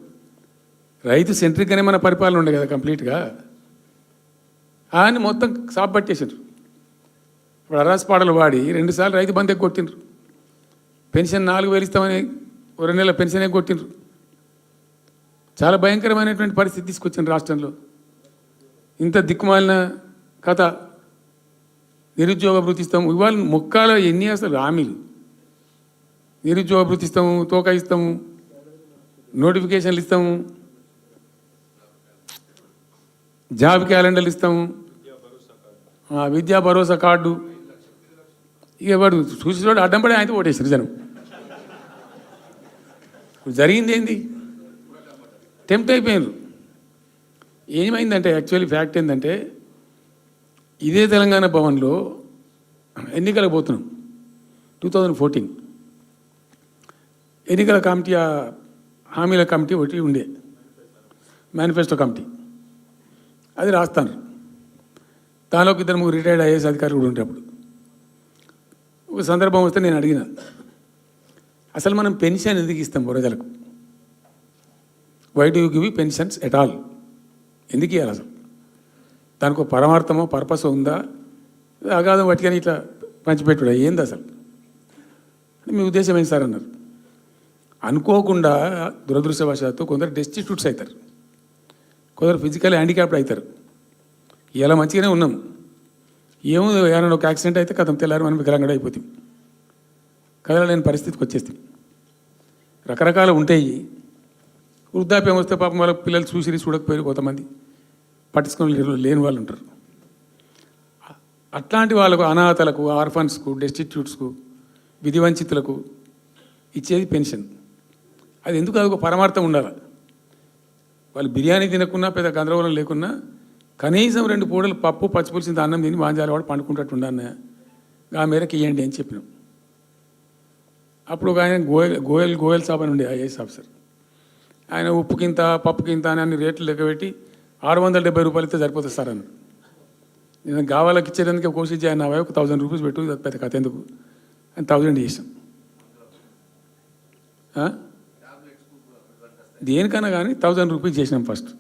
రైతు సెంట్రిక్గానే మన పరిపాలన ఉండే కదా కంప్లీట్గా. అని మొత్తం సాప్ పట్టేసారు. ఇప్పుడు అరాస్పాడలు వాడి 2 సార్లు రైతు బంద్ కొట్టిండ్రు. పెన్షన్ 4,000 ఇస్తామని 2 నెలల పెన్షన్ కొట్టిండ్రు. చాలా భయంకరమైనటువంటి పరిస్థితి తీసుకొచ్చింది రాష్ట్రంలో. ఇంత దిక్కుమాలిన కథ. నిరుద్యోగ భృతి ఇస్తాము, ఇవాళ మొక్కాల ఎన్ని అసలు హామీలు. నిరుద్యోగ భృతి ఇస్తాము, తోక ఇస్తాము, నోటిఫికేషన్లు ఇస్తాము, జాబ్ క్యాలెండర్లు ఇస్తాము, విద్యా భరోసా కార్డు. ఇక వాడు చూసేవాడు అడ్డం పడి ఆయనతో ఓటేసారు జనం. జరిగింది ఏంది? టెంప్ట్ అయిపోయారు. ఏమైందంటే యాక్చువల్లీ ఫ్యాక్ట్ ఏంటంటే ఇదే తెలంగాణ భవన్లో ఎన్నికలకు పోతున్నాం 2014. ఎన్నికల కమిటీ, హామీల కమిటీ ఒకటి ఉండే, మేనిఫెస్టో కమిటీ. అది రాస్తాను. దానిలోకి 2-3 రిటైర్డ్ ఐఏఎస్ అధికారులు కూడా ఉండే. అప్పుడు ఒక సందర్భం వస్తే నేను అడిగిన, అసలు మనం పెన్షన్ ఎందుకు ఇస్తాం ప్రజలకు? Why do you give pensions at all? ఎందుకు ఇవ్వాలి అసలు? దానికి ఒక పరమార్థమో పర్పస్ ఉందా? అగాధం పట్టుకొని ఇట్లా పంచిపెట్టుడా ఏంది అసలు? మీ ఉద్దేశం ఏంటి సార్ అన్నారు. అనుకోకుండా దురదృష్టవశాత్తు కొందరు డెస్టిట్యూట్స్ అవుతారు, కొందరు ఫిజికల్ హ్యాండిక్యాప్డ్ అవుతారు. ఇలా మంచిగానే ఉన్నాం. ఏమో ఏమైనా ఒక యాక్సిడెంట్ అయితే కథం తెల్లారు మనం వికలాంగుడు అయిపోతాం, కదలలేని పరిస్థితికి వచ్చేస్తాం. రకరకాలు ఉంటాయి. వృద్ధాప్యం వస్తే పాపం వాళ్ళ పిల్లలు చూసి చూడకపోయారు, కొంతమంది పట్టించుకొని లేని వాళ్ళు ఉంటారు. అట్లాంటి వాళ్ళకు, అనాథలకు, ఆర్ఫన్స్కు, డెస్టిట్యూట్స్కు, విధివంచితులకు ఇచ్చేది పెన్షన్. అది ఎందుకు అదొక పరమార్థం ఉండాలి. వాళ్ళు బిర్యానీ తినకున్నా పెద్ద గందరగోళం లేకున్నా కనీసం 2 పూటలు పప్పు పచ్చిపులిసింది అన్నం తిని మాంజాల వాడు పండుకుంటట్టు ఉండన్న ఆ మేరకు ఇవ్వండి అని చెప్పినాం. అప్పుడు ఒక ఆయన గోయల్ సాబ్ అని ఉండే ఐఏఎస్ ఆఫీసర్. ఆయన ఉప్పుకింత పప్పుకింత అని అన్ని రేట్లు లెక్కబెట్టి 670 రూపాయలు ఇస్తే సరిపోతుంది సార్ అన్నాడు. నేను గావాలకి ఇచ్చేదానికి కోసి ఆయన నా వైపు 1000 రూపీస్ పెట్టు, పెద్ద కథ ఎందుకు అని 1000 చేసాం. దేనికన్నా కానీ 1000 రూపీస్ చేసినాం ఫస్ట్.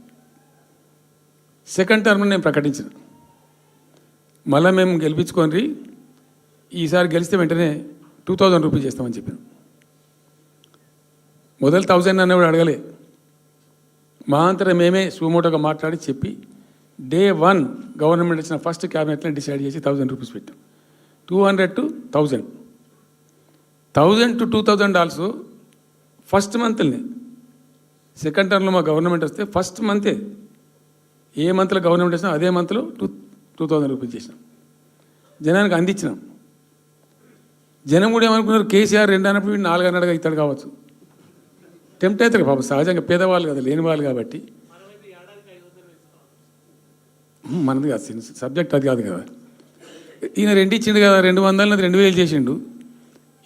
సెకండ్ టర్మ్ నేను ప్రకటించిన, మళ్ళీ మేము గెలిపించుకొని ఈసారి గెలిస్తే వెంటనే 2000 రూపీస్ చేస్తామని చెప్పాను. మొదలు 1000 అన్నప్పుడు అడగలే, మా అంతటా మేమే సుమోటోగా మాట్లాడి చెప్పి డే 1 గవర్నమెంట్ ఇచ్చిన ఫస్ట్ క్యాబినెట్లో డిసైడ్ చేసి 1000 రూపీస్ పెట్టాం. 200 to 1000, 1000 to 2000 also first మంత్ని. Second టర్మ్లో మా గవర్నమెంట్ వస్తే ఫస్ట్ మంతే, ఏ మంత్లో గవర్నమెంట్ వచ్చినా అదే మంత్లో 2000 రూపీస్ చేసినాం, జనానికి అందించినాం. జనం కూడా ఏమనుకున్నారు, కేసీఆర్ 2 అన్నప్పుడు 4 అన్నట్టుగా ఇస్తాడు కావచ్చు, టెంప్ట్ అవుతారు పాపం, సహజంగా పేదవాళ్ళు కదా, లేని వాళ్ళు కాబట్టి. మనది కాదు సబ్జెక్ట్, అది కాదు కదా. ఈయన 2 ఇచ్చిండు కదా, 200 2000 చేసిండు,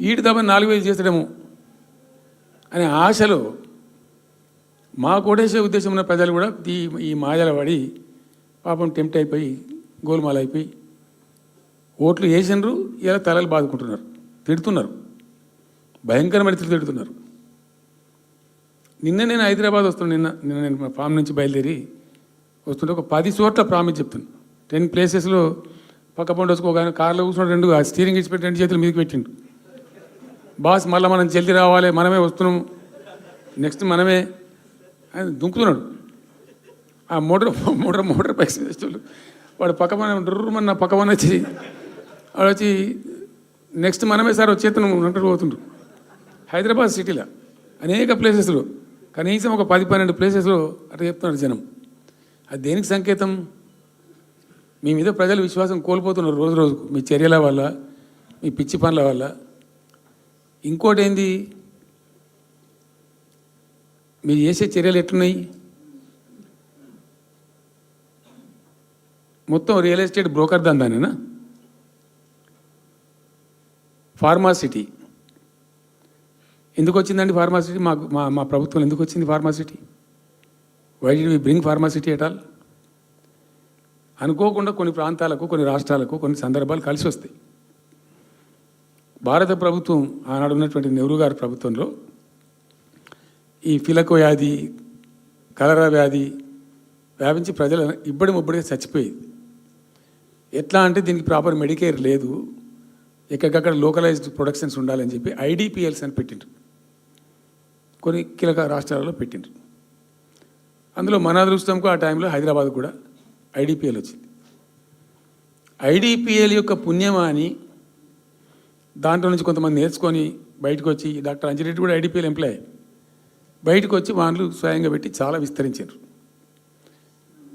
ఈడు తప్ప 4000 చేస్తాడేమో అనే ఆశలో మా కోటేసే ఉద్దేశం ఉన్న ప్రజలు కూడా ఈ మాయల పడి పాపం టెంప్ట్ అయిపోయి గోల్మాల అయిపోయి ఓట్లు వేసినారు. ఇలా తలలు బాదుకుంటున్నారు, తిడుతున్నారు, భయంకరమైన తిడుతున్నారు. నిన్న నేను హైదరాబాద్ వస్తున్నాను, నిన్న నేను ఫామ్ నుంచి బయలుదేరి వస్తుంటే ఒక 10 చోట్ల ప్రామిస్ చెప్తున్నాను. 10 ప్లేసెస్లో పక్క పండు వచ్చుకో, కానీ కార్లో కూర్చున్నాడు, 2 స్టీరింగ్ ఇచ్చిపెట్టి 2 చేతులు మీదకి పెట్టిండు. బాస్ మళ్ళీ మనం జల్దీ రావాలి, మనమే వస్తున్నాం, నెక్స్ట్ మనమే అని దుంకుతున్నాడు. ఆ మోటార్ బైక్స్ వేసేవాళ్ళు వాడు పక్కన డుర్రమన్న పక్కన వచ్చి వాడు వచ్చి నెక్స్ట్ మనమే సార్ వచ్చేతను అంటారు పోతుండ్రు. హైదరాబాద్ సిటీలో అనేక ప్లేసెస్లో కనీసం ఒక 10-12 ప్లేసెస్లో అట్లా చెప్తున్నారు జనం. అది దేనికి సంకేతం? మీ మీద ప్రజలు విశ్వాసం కోల్పోతున్నారు రోజు రోజుకు, మీ చర్యల వల్ల, మీ పిచ్చి పనుల వల్ల. ఇంకోటి ఏంది, మీరు చేసే చర్యలు ఎట్లున్నాయి? మొత్తం రియల్ ఎస్టేట్ బ్రోకర్ దందానేనా? ఫార్మాసిటీ ఎందుకు వచ్చిందండి? ఫార్మాసిటీ మా ప్రభుత్వం ఎందుకు వచ్చింది pharma city? Why did we bring pharma city at all? అనుకోకుండా కొన్ని ప్రాంతాలకు, కొన్ని రాష్ట్రాలకు కొన్ని సందర్భాలు కలిసి వస్తాయి. భారత ప్రభుత్వం ఆనాడు ఉన్నటువంటి నెహ్రూ గారి ప్రభుత్వంలో ఈ ఫిలకో వ్యాధి, కలరా వ్యాధి వ్యాపించి ప్రజలు ముబ్బడిగా చచ్చిపోయేది. ఎట్లా అంటే దీనికి ప్రాపర్ మెడికేర్ లేదు, ఎక్కడికక్కడ లోకలైజ్డ్ ప్రొడక్షన్స్ ఉండాలని చెప్పి ఐడిపిఎల్స్ అని పెట్టిండ్రు, కొన్ని కీలక రాష్ట్రాలలో పెట్టిండ్రు. అందులో మన అదృష్టంకు ఆ టైంలో హైదరాబాద్ కూడా ఐడిపిఎల్ వచ్చింది. ఐడిపిఎల్ యొక్క పుణ్యమా అని దాంట్లో నుంచి కొంతమంది నేర్చుకొని బయటకు వచ్చి, డాక్టర్ అంజిరెడ్డి కూడా ఐడిపిఎల్ ఎంప్లాయ్, బయటకు వచ్చి వాళ్ళు స్వయంగా పెట్టి చాలా విస్తరించారు.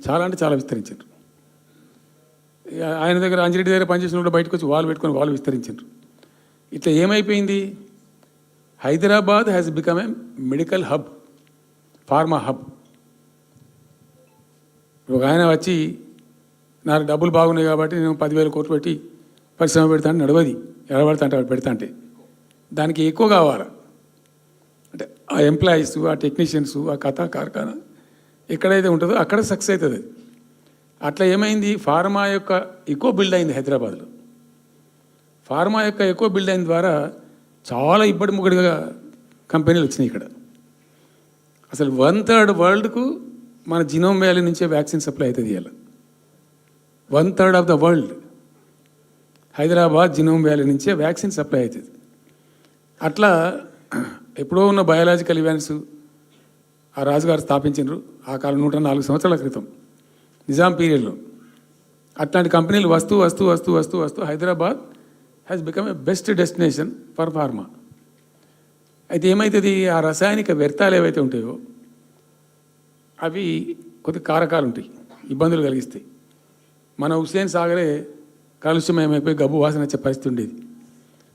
చాలా అంటే చాలా విస్తరించారు. ఆయన దగ్గర అంజిరెడ్డి దగ్గర పనిచేసిన కూడా బయటకు వచ్చి వాళ్ళు పెట్టుకొని వాళ్ళు విస్తరించారు. ఇట్లా ఏమైపోయింది, Hyderabad has become a medical hub, pharma hub. ఒక ఆయన వచ్చి నాకు డబ్బులు బాగున్నాయి కాబట్టి నేను 10,000 కోట్లు పెట్టి పరిశ్రమ పెడతాను, నడవది ఎడబడతా అంటే పెడతా అంటే దానికి ఎక్కువ కావాలి. అంటే ఆ ఎంప్లాయీస్, ఆ టెక్నీషియన్స్, ఆ కథ కార్ఖానా ఎక్కడైతే ఉంటుందో అక్కడ సక్సెస్ అవుతుంది. అట్లా ఏమైంది, ఫార్మా యొక్క ఎక్కువ బిల్డ్ అయింది హైదరాబాద్లో. ఫార్మా యొక్క ఎక్కువ బిల్డ్ అయిన ద్వారా చాలా ఇబ్బడి ముగ్గడిగా కంపెనీలు వచ్చినాయి ఇక్కడ. అసలు 1/3 వరల్డ్కు మన జినోమ్ వ్యాలీ నుంచే వ్యాక్సిన్ సప్లై అవుతుంది. ఇలా 1/3 of the world Hyderabad genome valley నుంచే వ్యాక్సిన్ సప్లై అవుతుంది. అట్లా ఎప్పుడో ఉన్న బయాలజికల్ ఈవెంట్స్ ఆ రాజుగారు స్థాపించారు ఆ కాలం 104 సంవత్సరాల క్రితం నిజాం పీరియడ్లో. అట్లాంటి కంపెనీలు వస్తూ Hyderabad has become a best destination for pharma. అయితే ఏమవుతుంది, ఆ రసాయనిక వ్యర్థాలు ఏవైతే ఉంటాయో అవి కొద్ది కారకాలు ఉంటాయి, ఇబ్బందులు కలిగిస్తాయి. మన హుస్సేన్ సాగరే కాలుష్యమయమైపోయి గబ్బు వాసన వచ్చే పరిస్థితి ఉండేది,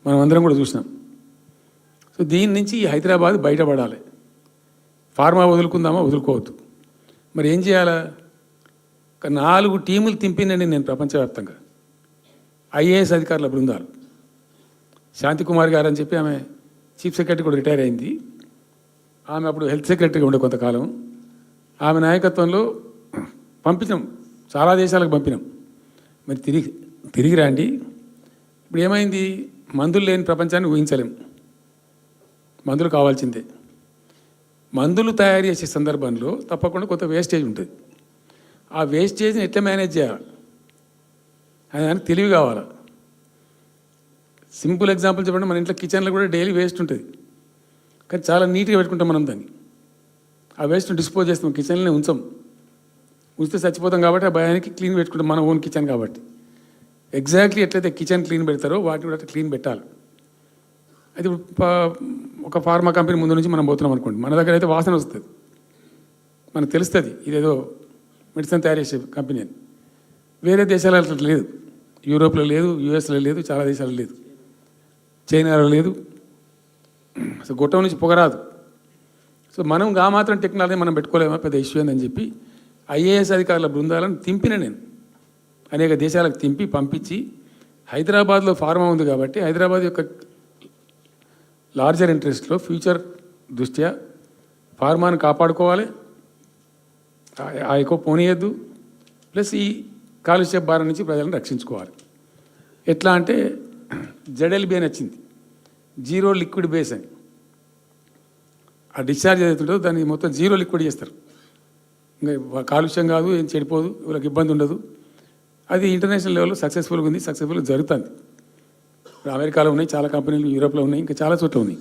మనం అందరం కూడా చూసినాం. సో సో దీని నుంచి ఈ హైదరాబాద్ బయటపడాలి. ఫార్మా వదులుకుందామా, వదులుకోవద్దు. మరి ఏం చేయాలా? ఒక 4 టీములు తింపినండి నేను ప్రపంచవ్యాప్తంగా. ఐఏఎస్ అధికారుల బృందాలు. శాంతికుమార్ గారు అని చెప్పి ఆమె చీఫ్ సెక్రటరీ కూడా రిటైర్ అయింది. ఆమె అప్పుడు హెల్త్ సెక్రటరీగా ఉండే కొంతకాలం. ఆమె నాయకత్వంలో పంపించాం, చాలా దేశాలకు పంపినాం. మరి తిరిగి రండి. ఇప్పుడు ఏమైంది? మందులు లేని ప్రపంచాన్ని ఊహించలేం. మందులు కావాల్సిందే. మందులు తయారు చేసే సందర్భంలో తప్పకుండా కొంత వేస్టేజ్ ఉంటుంది. ఆ వేస్టేజ్ని ఎట్లా మేనేజ్ చేయాలి అని దానికి తెలివి కావాలి. సింపుల్ ఎగ్జాంపుల్ చెప్పండి, మన ఇంట్లో కిచెన్లో కూడా డైలీ వేస్ట్ ఉంటుంది, కానీ చాలా నీట్గా పెట్టుకుంటాం మనం దాన్ని. ఆ వేస్ట్ని డిస్పోజ్ చేస్తాం, కిచెన్లోనే ఉంచితే చచ్చిపోతాం కాబట్టి ఆ భయానికి క్లీన్ పెట్టుకుంటాం, మన ఓన్ కిచెన్ కాబట్టి. ఎగ్జాక్ట్లీ ఎట్లయితే కిచెన్ క్లీన్ పెడతారో వాటిని కూడా క్లీన్ పెట్టాలి. అయితే ఒక ఫార్మా కంపెనీ ముందు నుంచి మనం పోతున్నాం అనుకోండి, మన దగ్గర అయితే వాసన వస్తుంది, మనకు తెలుస్తుంది ఇదేదో మెడిసిన్ తయారు చేసే కంపెనీ అని. వేరే దేశాలలో అట్లా లేదు. యూరోప్లో లేదు, యూఎస్లో లేదు, చాలా దేశాల్లో లేదు, చైనాలో లేదు. అసలు గొట్టం నుంచి పొగరాదు. సో మనం మాత్రం టెక్నాలజీ మనం పెట్టుకోలేమా, పెద్ద ఇష్యూ అని చెప్పి ఐఏఎస్ అధికారుల బృందాలను తింపిన నేను అనేక దేశాలకు పంపించి హైదరాబాద్లో ఫార్మా ఉంది కాబట్టి హైదరాబాద్ యొక్క లార్జర్ ఇంట్రెస్ట్లో ఫ్యూచర్ దృష్ట్యా ఫార్మాను కాపాడుకోవాలి, ఆ ఎక్కువ పోనీయద్దు, ప్లస్ ఈ కాలుష్య భారం నుంచి ప్రజలను రక్షించుకోవాలి. ఎట్లా అంటే జెడ్ఎల్బి అని వచ్చింది, జీరో లిక్విడ్ బేస్ అని. ఆ డిశ్చార్జ్ ఏదైతుందో దాన్ని మొత్తం జీరో లిక్విడ్ చేస్తారు. ఇంకా కాలుష్యం కాదు, ఏం చెడిపోదు, వీళ్ళకి ఇబ్బంది ఉండదు. అది ఇంటర్నేషనల్ లెవెల్లో సక్సెస్ఫుల్గా ఉంది, సక్సెస్ఫుల్గా జరుగుతుంది. ఇప్పుడు అమెరికాలో ఉన్నాయి చాలా కంపెనీలు, యూరోప్లో ఉన్నాయి, ఇంకా చాలా చోట్ల ఉన్నాయి.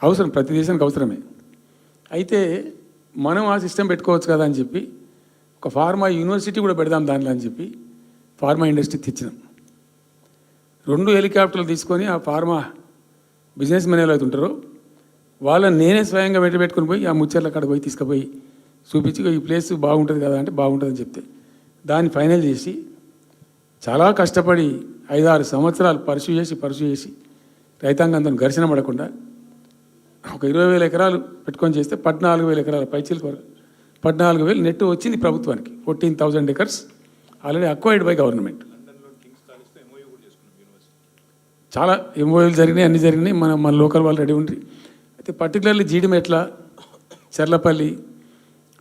అవసరం, ప్రతి దేశానికి అవసరమే. అయితే మనం ఆ సిస్టమ్ పెట్టుకోవచ్చు కదా అని చెప్పి ఒక ఫార్మా యూనివర్సిటీ కూడా పెడదాం దానిలో అని చెప్పి ఫార్మా ఇండస్ట్రీ తెచ్చినాం. 2 హెలికాప్టర్లు తీసుకొని ఆ ఫార్మా బిజినెస్ మెన్ ఎలా అవుతుంటారో వాళ్ళని నేనే స్వయంగా పెట్టుకుని పోయి ఆ ముచ్చర్ల కాడ పోయి తీసుకుపోయి చూపించి ఈ ప్లేస్ బాగుంటుంది కదా అంటే బాగుంటుందని చెప్తే దాన్ని ఫైనల్ చేసి చాలా కష్టపడి 5-6 సంవత్సరాలు పర్సూ చేసి రైతాంగంతో ఘర్షణ పడకుండా ఒక 20,000 ఎకరాలు పెట్టుకొని చేస్తే 14,000 ఎకరాల పైచీలకు 14,000 నెట్ వచ్చింది ప్రభుత్వానికి. 14,000 acres already acquired by government. చాలా ఎంఓయూలు జరిగినాయి, అన్నీ జరిగినాయి. మన లోకల్ వాళ్ళు రెడీ ఉండి. అయితే పర్టికులర్లీ జీడిమెట్ల, చర్లపల్లి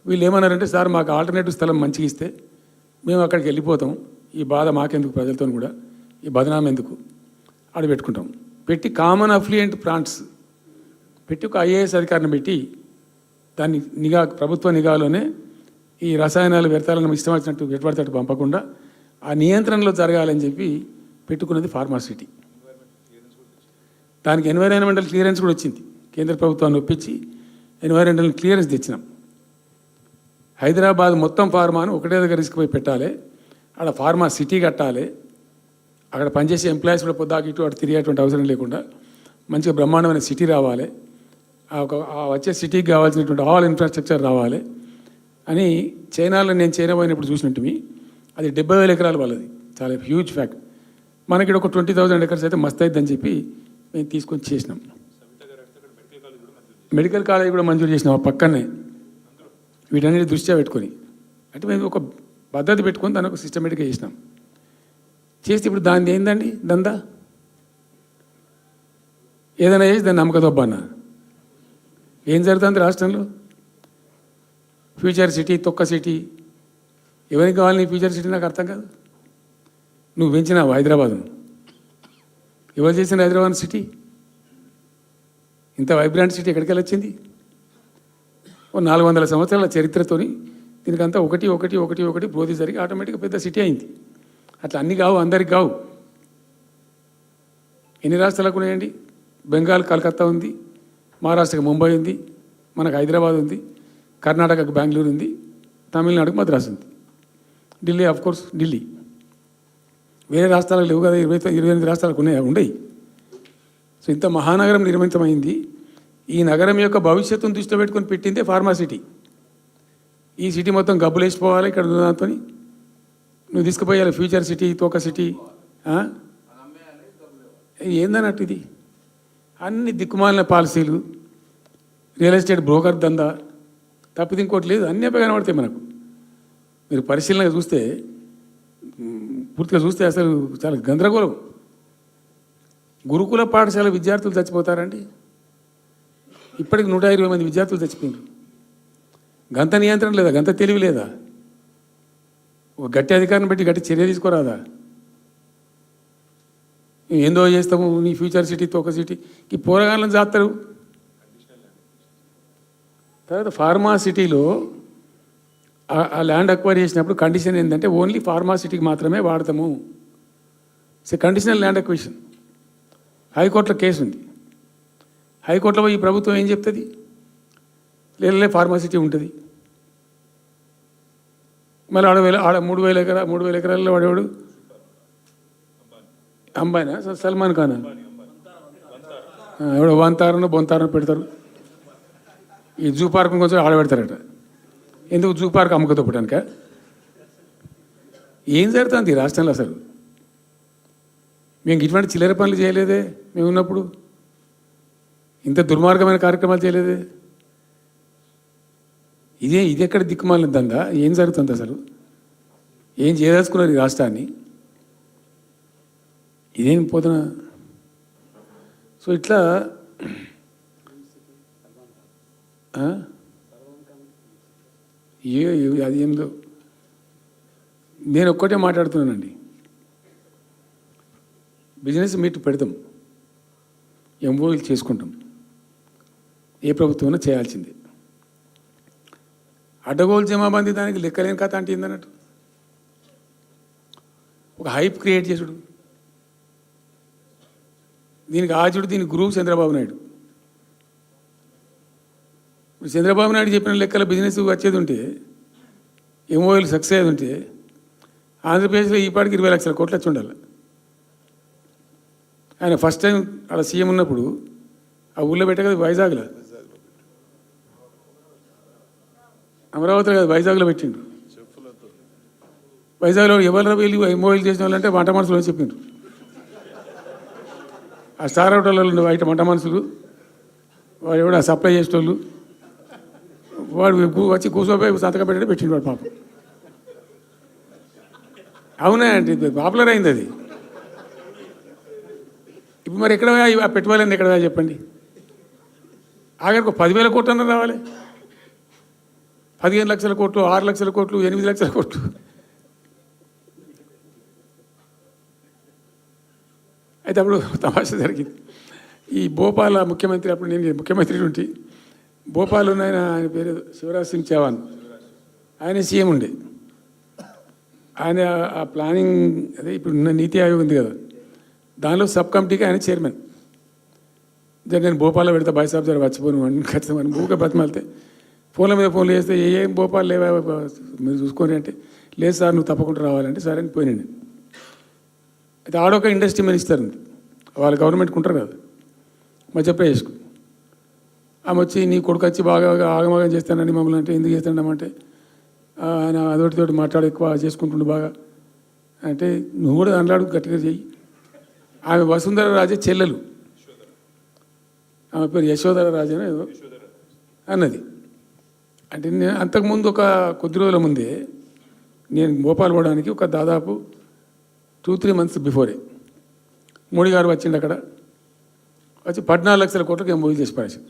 వీళ్ళు ఏమన్నారంటే, సార్ మాకు ఆల్టర్నేటివ్ స్థలం మంచిగా ఇస్తే మేము అక్కడికి వెళ్ళిపోతాం, ఈ బాధ మాకెందుకు, ప్రజలతో కూడా ఈ బదనాం ఎందుకు, ఆడ పెట్టుకుంటాం. పెట్టి కామన్ అఫ్లియంట్ ప్లాంట్స్ పెట్టి ఒక ఐఏఎస్ అధికారిని పెట్టి దాన్ని ప్రభుత్వ నిఘాలోనే ఈ రసాయనాలు వ్యర్థాలను ఇష్టం వచ్చినట్టు ఎటుపడితే పంపకుండా ఆ నియంత్రణలో జరగాలని చెప్పి పెట్టుకున్నది ఫార్మాసిటీ. దానికి ఎన్వైరాన్మెంటల్ క్లియరెన్స్ కూడా వచ్చింది. కేంద్ర ప్రభుత్వాన్ని ఒప్పించి ఎన్వైరాన్మెంటల్ క్లియరెన్స్ తెచ్చినాం. హైదరాబాద్ మొత్తం ఫార్మాను ఒకటే దగ్గర తీసుకుపోయి పెట్టాలి, అక్కడ ఫార్మా సిటీ కట్టాలి, అక్కడ పనిచేసే ఎంప్లాయీస్ కూడా పొద్దాకి ఇటు అటు తిరిగేటువంటి అవసరం లేకుండా మంచిగా బ్రహ్మాండమైన సిటీ రావాలి, వచ్చే సిటీకి కావాల్సినటువంటి ఆల్ ఇన్ఫ్రాస్ట్రక్చర్ రావాలి అని చైనాలో నేను చైనా పోయినప్పుడు చూసినట్టు అది 70,000 ఎకరాలు వాళ్ళది, చాలా హ్యూజ్ ఫ్యాక్ట్. మనకి ఒక 20,000 ఎకర్స్ అయితే మస్తు అవుతుందని చెప్పి మేము తీసుకొని చేసినాం. మెడికల్ కాలేజ్ కూడా మంజూరు చేసినాం ఆ పక్కనే, వీటన్నిటి దృష్ట్యా పెట్టుకొని. అంటే మేము ఒక పద్ధతి పెట్టుకొని దాన్ని ఒక సిస్టమేటిక్గా చేసినాం. చేస్తే ఇప్పుడు దాన్ని ఏందండి దందా, ఏదైనా చేసి దాన్ని నమ్మకదొబ్బా ఏం జరుగుతుంది రాష్ట్రంలో? ఫ్యూచర్ సిటీ, తొక్క సిటీ, ఎవరికి కావాలి నీ ఫ్యూచర్ సిటీ? నాకు అర్థం కాదు. నువ్వు పెంచినావు హైదరాబాద్ను, ఎవరు చేసిన హైదరాబాద్ సిటీ? ఇంత వైబ్రాంట్ సిటీ ఎక్కడికి వచ్చింది? ఓ 400 సంవత్సరాల చరిత్రతోని దీనికంతా ఒకటి బ్రోది జరిగి ఆటోమేటిక్గా పెద్ద సిటీ అయింది. అట్లా అన్నీ కావు, అందరికి కావు. ఎన్ని రాష్ట్రాలకు ఉన్నాయండి? బెంగాల్ కలకత్తా ఉంది, మహారాష్ట్రకి ముంబై ఉంది, మనకు హైదరాబాద్ ఉంది, కర్ణాటకకు బెంగళూరు ఉంది, తమిళనాడుకు మద్రాసు ఉంది, ఢిల్లీ కోర్స్ ఢిల్లీ. వేరే రాష్ట్రాలకు లేవు కదా, 28 రాష్ట్రాలకు ఉండయి. సో ఇంత మహానగరం నిర్మితమైంది. ఈ నగరం యొక్క భవిష్యత్తును దృష్టిలో పెట్టుకొని పెట్టిందే ఫార్మాసిటీ. ఈ సిటీ మొత్తం గబ్బులేసిపోవాలి ఇక్కడ దాంతో, నువ్వు తీసుకుపోయాలి ఫ్యూచర్ సిటీ, తోక సిటీ. ఏందన్నట్టు ఇది? అన్ని దిక్కుమాలిన పాలసీలు, రియల్ ఎస్టేట్ బ్రోకర్ దందా తప్పితే ఇంకోటి లేదు. అన్నీ కనబడతాయి మనకు. మీరు పరిశీలనగా చూస్తే, పూర్తిగా చూస్తే అసలు చాలా గందరగోళం. గురుకుల పాఠశాల విద్యార్థులు చచ్చిపోతారండి. ఇప్పటికి 120 మంది విద్యార్థులు చచ్చిపోయారు. గంత నియంత్రణ లేదా? గంత తెలివి లేదా? ఒక గట్టి అధికారిని బట్టి గట్టి చర్య తీసుకోరాదా? ఏందో చేస్తాము, నీ ఫ్యూచర్ సిటీతో ఒక సిటీకి పోరగాళ్ళని చేస్తారు. తర్వాత ఫార్మా సిటీలో ఆ ల్యాండ్ అక్వైర్ చేసినప్పుడు కండిషన్ ఏంటంటే ఓన్లీ ఫార్మా సిటీకి మాత్రమే వాడతాము. Conditional land acquisition. హైకోర్టులో కేసు ఉంది. హైకోర్టులో ఈ ప్రభుత్వం ఏం చెప్తుంది? లేలే ఫార్మా సిటీ ఉంటుంది. మళ్ళీ ఆడ 3,000 ఎకరాల్లో వాడేవాడు అంబానా, సల్మాన్ ఖానా, ఎవడో వంతారనో బొంతారనో పెడతారు. ఈ జూ పార్క్ కొంచెం ఆడబెడతారట. ఎందుకు? జూ పార్క్ అమ్మకతో పెట్టానుక. ఏం జరుగుతుంది ఈ రాష్ట్రంలో అసలు? మేము ఇటువంటి చిల్లర పనులు చేయలేదే మేము ఉన్నప్పుడు. ఇంత దుర్మార్గమైన కార్యక్రమాలు చేయలేదే. ఇది ఎక్కడ దిక్కుమాలిన దందా? ఏం జరుగుతుంది అసలు? ఏం చేయదలుచుకున్నారు ఈ రాష్ట్రాన్ని? ఇదేం పోతున్నా. సో ఇట్లా అది ఏందో. నేను ఒక్కటే మాట్లాడుతున్నానండి. బిజినెస్ మీట్ పెడతాం, ఎంఓయూలు చేసుకుంటాం. ఏ ప్రభుత్వం చేయాల్సిందే. అడ్డగోలు జమాబందీ దానికి లెక్కలేని కథ అంటే ఏందన్నట్టు. ఒక హైప్ క్రియేట్ చేసుడు, దీనికి ఆజుడు, దీనికి గురువు చంద్రబాబు నాయుడు. ఇప్పుడు చంద్రబాబు నాయుడు చెప్పిన లెక్కల బిజినెస్ వచ్చేది ఉంటే, ఎంఓయూలు సక్సెస్ అయ్యేది ఉంటే, ఆంధ్రప్రదేశ్లో ఈ పాటికి 20 లక్షల కోట్లు వచ్చి ఉండాలి. ఆయన ఫస్ట్ టైం అలా సీఎం ఉన్నప్పుడు ఆ ఊళ్ళో పెట్టే కదా, వైజాగ్లో, అమరావతిలో కదా, వైజాగ్లో పెట్టిండు. వైజాగ్లో ఎవరు వెళ్ళి ఎంఓయూలు చేసిన వాళ్ళంటే వంట మనుషులు అని చెప్పిండ్రు. ఆ స్టార్ హోటల్లో ఉండే బయట వంట మనుషులు, వాడు ఎవడు ఆ సప్లై చేసేటోళ్ళు, వాడు వచ్చి కూర్చోపోయి సంతకం పెట్టే పెట్టిండు వాడు పాపం. అవునా అంటే పాపులర్ అయింది అది. ఇప్పుడు మరి ఎక్కడ ఆ పెట్టుబడులన్నీ ఎక్కడ చెప్పండి? ఆఖరికి 10,000 కోట్లు అన్న రావాలి. 15 లక్షల కోట్లు, 6 లక్షల కోట్లు, 8 లక్షల కోట్లు. అయితే అప్పుడు తమాషా జరిగింది. ఈ భోపాల్ ముఖ్యమంత్రి, అప్పుడు నేను ముఖ్యమంత్రి ఉంటే, భోపాల్ ఉన్న ఆయన పేరు శివరాజ్ సింగ్ చౌహాన్, ఆయన సీఎం ఉండే. ఆయన ఆ ప్లానింగ్, అదే ఇప్పుడు నీతి ఆయోగ్ ఉంది కదా, దానిలో సబ్ కమిటీకి ఆయన చైర్మన్. నేను భోపాల్లో పెడతా బాయ్ సాబ్ జర వచ్చిపోను అని ఖచ్చితంగా ఊరికే బతిమాలితే, ఫోన్ల మీద ఫోన్లు చేస్తే ఏం భోపాల్ లేవా మీరు చూసుకొని అంటే, లేదు సార్ నువ్వు తప్పకుండా రావాలంటే సరే అని పోయినండి. అయితే ఆడొక ఇండస్ట్రీ మినిస్టర్ ఉంది, వాళ్ళ గవర్నమెంట్కి ఉంటారు కదా మధ్యప్రదేశ్కు. ఆమె వచ్చి నీ కొడుకు వచ్చి బాగా ఆగమాగం చేస్తానని మమ్మల్ని అంటే, ఎందుకు చేస్తాడమంటే ఆయన అదొకటితోటి మాట్లాడి ఎక్కువ చేసుకుంటుండే బాగా అంటే, నువ్వు కూడా దాంట్లాడు గట్టిగా చెయ్యి. ఆమె వసుంధర రాజే చెల్లెలు, ఆమె పేరు యశోధర రాజే ఏదో అన్నది. అంటే నేను అంతకుముందు ఒక కొద్ది రోజుల ముందే నేను భోపాల్ పోవడానికి ఒక దాదాపు 2-3 మంత్స్ బిఫోరే మోడీ గారు వచ్చిండు. అక్కడ వచ్చి 14 లక్షల కోట్లకి ఎంఓయూ చేసి పడేసారు.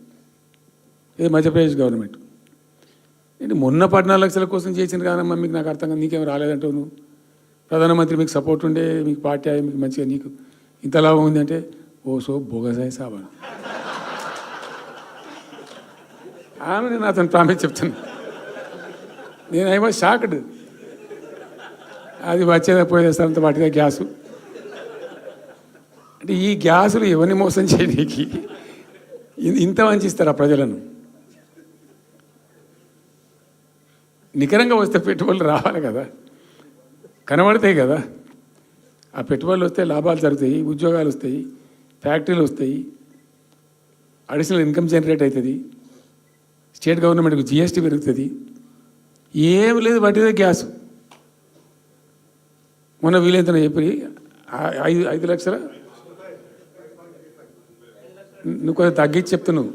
ఇది మధ్యప్రదేశ్ గవర్నమెంట్. ఏంటి మొన్న 14 లక్షల కోసం చేసింది కాదమ్మా, మీకు నాకు అర్థం కాదు, నీకేం రాలేదంటావు నువ్వు. ప్రధానమంత్రి మీకు సపోర్ట్ ఉండే, మీకు పార్టీ అయ్యి మీకు మంచిగా నీకు ఇంత లాభం ఉంది అంటే, ఓ సో బోగసాయి సాబా. ఆమె నేను అతను ప్రామిస్ చెప్తాను. నేను ఐ వాజ్ షాక్డ్. అది వచ్చేదా పోయేదా సార్ అంత వాటిగా గ్యాసు అంటే, ఈ గ్యాసులు ఎవరిని మోసం చేయడానికి ఇంత వంచిస్తారా ప్రజలను? నికరంగా వస్తే పెట్టుబడులు రావాలి కదా, కనబడతాయి కదా. ఆ పెట్టుబడులు వస్తే లాభాలు జరుగుతాయి, ఉద్యోగాలు వస్తాయి, ఫ్యాక్టరీలు వస్తాయి, అడిషనల్ ఇన్కమ్ జనరేట్ అవుతుంది, స్టేట్ గవర్నమెంట్కి జిఎస్టీ పెరుగుతుంది. ఏమి లేదు, వాటిదే గ్యాసు. మొన్న వీలైతే చెప్పి 5 లక్షల నువ్వు కొంచెం తగ్గించి చెప్తున్నావు.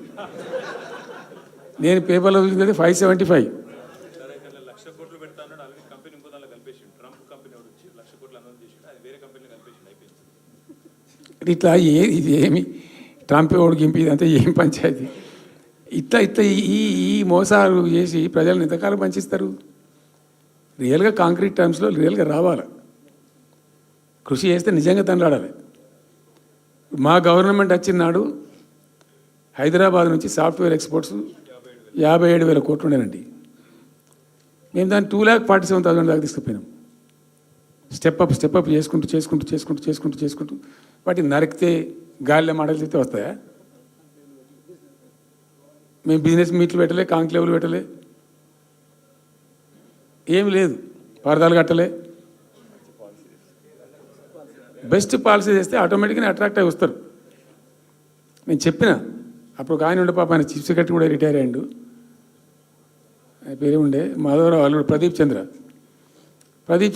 నేను పేపర్లో చూసింది 575. ఇట్లా ఇది ఏమి ట్రంప్ ఓడికి గింపి ఇదంతా ఏం పంచాయతీ? ఇట్లా ఇట్లా ఈ ఈ మోసాలు చేసి ప్రజలను ఎంతకాలం పంచిస్తారు? రియల్గా కాంక్రీట్ టర్మ్స్లో రియల్గా రావాలి, కృషి చేస్తే నిజంగా తండ్రాడాలి. మా గవర్నమెంట్ వచ్చిన నాడు హైదరాబాద్ నుంచి సాఫ్ట్వేర్ ఎక్స్పోర్ట్స్ 57,000 కోట్లు ఉండేనండి. మేము దాన్ని 2,47,000 దాకా తీసుకుపోయినాం. స్టెప్ అప్ చేసుకుంటూ వాటిని నరికితే గాలిలో మాటలు చెప్తే వస్తాయా? మేము బిజినెస్ మీట్లు పెట్టలే, కాంక్లేవ్లు పెట్టలే, ఏమి లేదు, పరదాలు కట్టలే. బెస్ట్ పాలసీ చేస్తే ఆటోమేటిక్గా అట్రాక్ట్ అయి వస్తారు. నేను చెప్పిన అప్పుడు ఒక ఆయన ఉండే, పాప ఆయన చీఫ్ సెక్రటరీ కూడా రిటైర్ అయ్యిండు, ఆయన పేరే ఉండే మాధవరావు వాళ్ళు, ప్రదీప్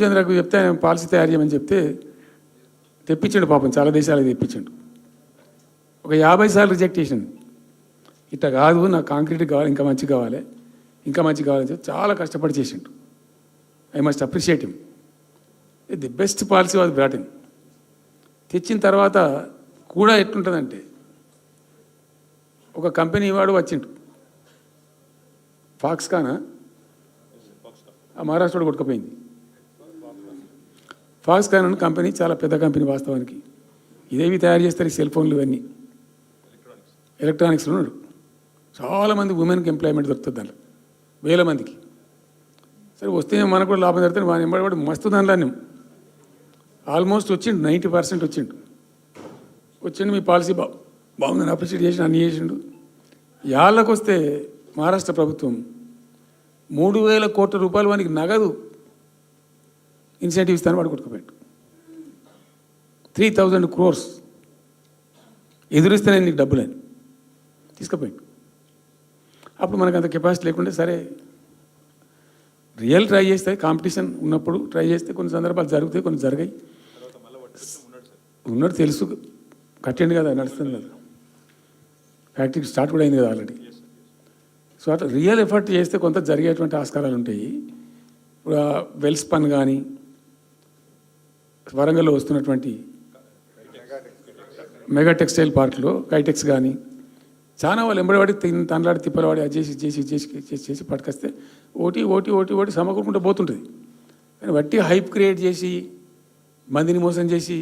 చంద్రకు చెప్తే ఆయన పాలసీ తయారు చేయమని చెప్తే తెప్పించండు. పాపం చాలా దేశాలకు తెప్పించండు. ఒక 50 సార్లు రిజెక్ట్ చేసిండు. ఇట్లా కాదు, నాకు కాంక్రీట్ కావాలి, ఇంకా మంచి కావాలని చెప్పి చాలా కష్టపడి చేసిండు. I must appreciate him. The best policy was brought in. తెచ్చిన తర్వాత కూడా ఎట్లుంటుందంటే, ఒక కంపెనీ వాడు వచ్చిండు, ఫాక్స్కానా, ఆ మహారాష్ట్రలో కొట్టుకుపోయింది. ఫాక్స్కాన్ అనే కంపెనీ చాలా పెద్ద కంపెనీ వాస్తవానికి. ఇదేవి తయారు చేస్తారు, ఈ సెల్ ఫోన్లు ఇవన్నీ ఎలక్ట్రానిక్స్లో ఉన్నాడు. చాలామంది ఉమెన్కి ఎంప్లాయ్మెంట్ దొరుకుతుంది దాంట్లో, 1000 మందికి. సరే వస్తే మనకు కూడా లాభం జరుగుతుంది. వాని ఎంబడి మస్తు దానిలో ఆల్మోస్ట్ వచ్చిండు, 90% వచ్చిండు. మీ పాలసీ బాగుందని అప్రిషియేట్ చేసి అన్నీ చేసిండు. యాళ్ళకు వస్తే మహారాష్ట్ర ప్రభుత్వం 3,000 కోట్ల రూపాయలు వానికి నగదు ఇన్సెంటివ్ ఇస్తాను, వాడు కొట్టుకుపోయాడు. 3,000 crores ఎదురిస్తేనే నీకు డబ్బులని తీసుకుపోయాడు. అప్పుడు మనకు అంత కెపాసిటీ లేకుంటే సరే రియల్ ట్రై చేస్తే, కాంపిటీషన్ ఉన్నప్పుడు ట్రై చేస్తే కొన్ని సందర్భాలు జరుగుతాయి, కొన్ని జరిగాయి. ఉన్నాడు తెలుసు, కట్టండి కదా, నడుస్తుంది కదా, ఫ్యాక్టరీ స్టార్ట్ కూడా అయింది కదా ఆల్రెడీ. సో అట్లా రియల్ ఎఫర్ట్ చేస్తే కొంత జరిగేటువంటి ఆస్కారాలు ఉంటాయి. ఇప్పుడు వెల్స్పన్ కానీ, వరంగల్లో వస్తున్నటువంటి మెగా టెక్స్టైల్ పార్క్లో కైటెక్స్ కానీ, చాలా వాళ్ళు ఎంబడివాడి తనలాడి తిప్పలవాడి అది చేసి పట్టుకొస్తే ఓటి సమకూరుకుంటూ పోతుంటుంది. కానీ వట్టి హైప్ క్రియేట్ చేసి మందిని మోసం చేసి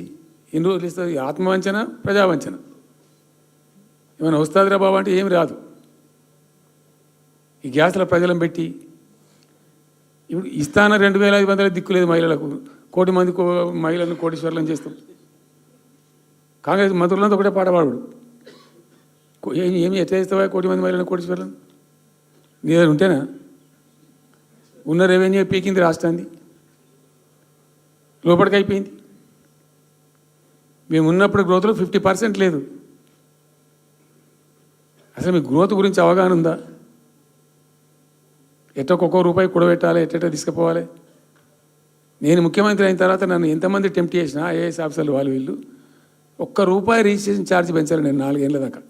ఎన్ని రోజులు ఇస్తుంది? ఆత్మవంచన, ప్రజావంచన. ఏమైనా వస్తుందిరా బాబా అంటే ఏమి రాదు. ఈ గ్యాస్ల ప్రజలను పెట్టి ఇప్పుడు ఇస్తాన 2,500 దిక్కు లేదు మహిళలకు. 1,000,000 మంది మహిళలను కోటీశ్వర్లను చేస్తాం. కాంగ్రెస్ మంత్రులంతా ఒకటే పాట పాడు, ఏమి ఎట్లా చేస్తావా 1,000,000 మంది మహిళలను కోటీశ్వర్లను? నీ దగ్గర ఉంటేనా? ఉన్న రెవెన్యూ పీకింది రాష్ట్రాన్ని, లోపలికి అయిపోయింది. మేము ఉన్నప్పుడు గ్రోత్లో 50% లేదు. అసలు మీ గ్రోత్ గురించి అవగాహన ఉందా? ఒక్కొక్క రూపాయి కూడబెట్టాలి, ఎట్ట తీసుకుపోవాలి. నేను ముఖ్యమంత్రి అయిన తర్వాత నన్ను ఎంతమంది టెంప్ట్ చేసినా ఐఏఎస్ ఆఫీసర్లు వాళ్ళు వీళ్ళు, ₹1 రిజిస్ట్రేషన్ ఛార్జ్ పెంచాలి నేను 4 ఏళ్ళ దాకా.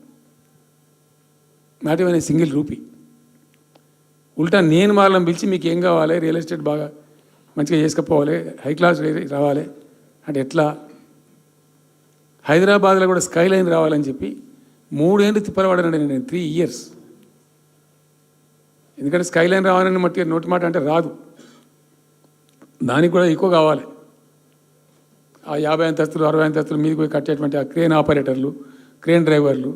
Not even single rupee. ఉల్టా నేను వాళ్ళని పిలిచి మీకు ఏం కావాలి, రియల్ ఎస్టేట్ బాగా మంచిగా చేసుకుపోవాలి, హై క్లాస్ రావాలి అంటే ఎట్లా? హైదరాబాద్లో కూడా స్కై లైన్ రావాలని చెప్పి 3 ఏళ్ళు తిప్పలవాడానండి నేను, 3 years. ఎందుకంటే స్కై లైన్ రావాలని మట్టి నోటి మాట అంటే రాదు, దానికి కూడా ఎక్కువ కావాలి. ఆ 50 అంతస్తులు 60 అంతస్తులు మీదకి పోయి కట్టేటువంటి ఆ క్రేన్ ఆపరేటర్లు, క్రేన్ డ్రైవర్లు,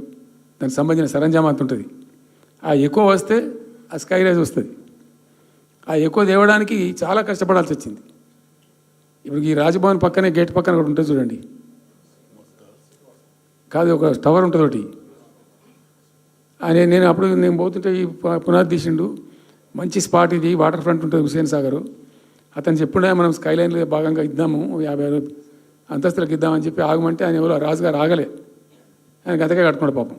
దానికి సంబంధించిన సరంజామా అంత ఉంటుంది. ఆ ఎక్కువ వస్తే ఆ స్కై రైజ్ వస్తుంది. ఆ ఎక్కువ తేవడానికి చాలా కష్టపడాల్సి వచ్చింది. ఇప్పుడు ఈ రాజభవన్ పక్కనే గేట్ పక్కన ఒకటి ఉంటుంది చూడండి, కాదు ఒక టవర్ ఉంటుంది ఒకటి. నేను అప్పుడు నేను పోతుంటే ఈ పునాది తీసిండు, మంచి స్పాట్ ఇది, వాటర్ ఫ్రంట్ ఉంటుంది హుసేన్ సాగరు. అతను చెప్పుండే మనం స్కై లైన్లో భాగంగా ఇద్దాము, 50 అంతస్తులకు ఇద్దామని చెప్పి ఆగమంటే ఆయన ఎవరో రాజుగారు ఆగలే, ఆయన గతకే కట్టుకున్నాడు పాపం.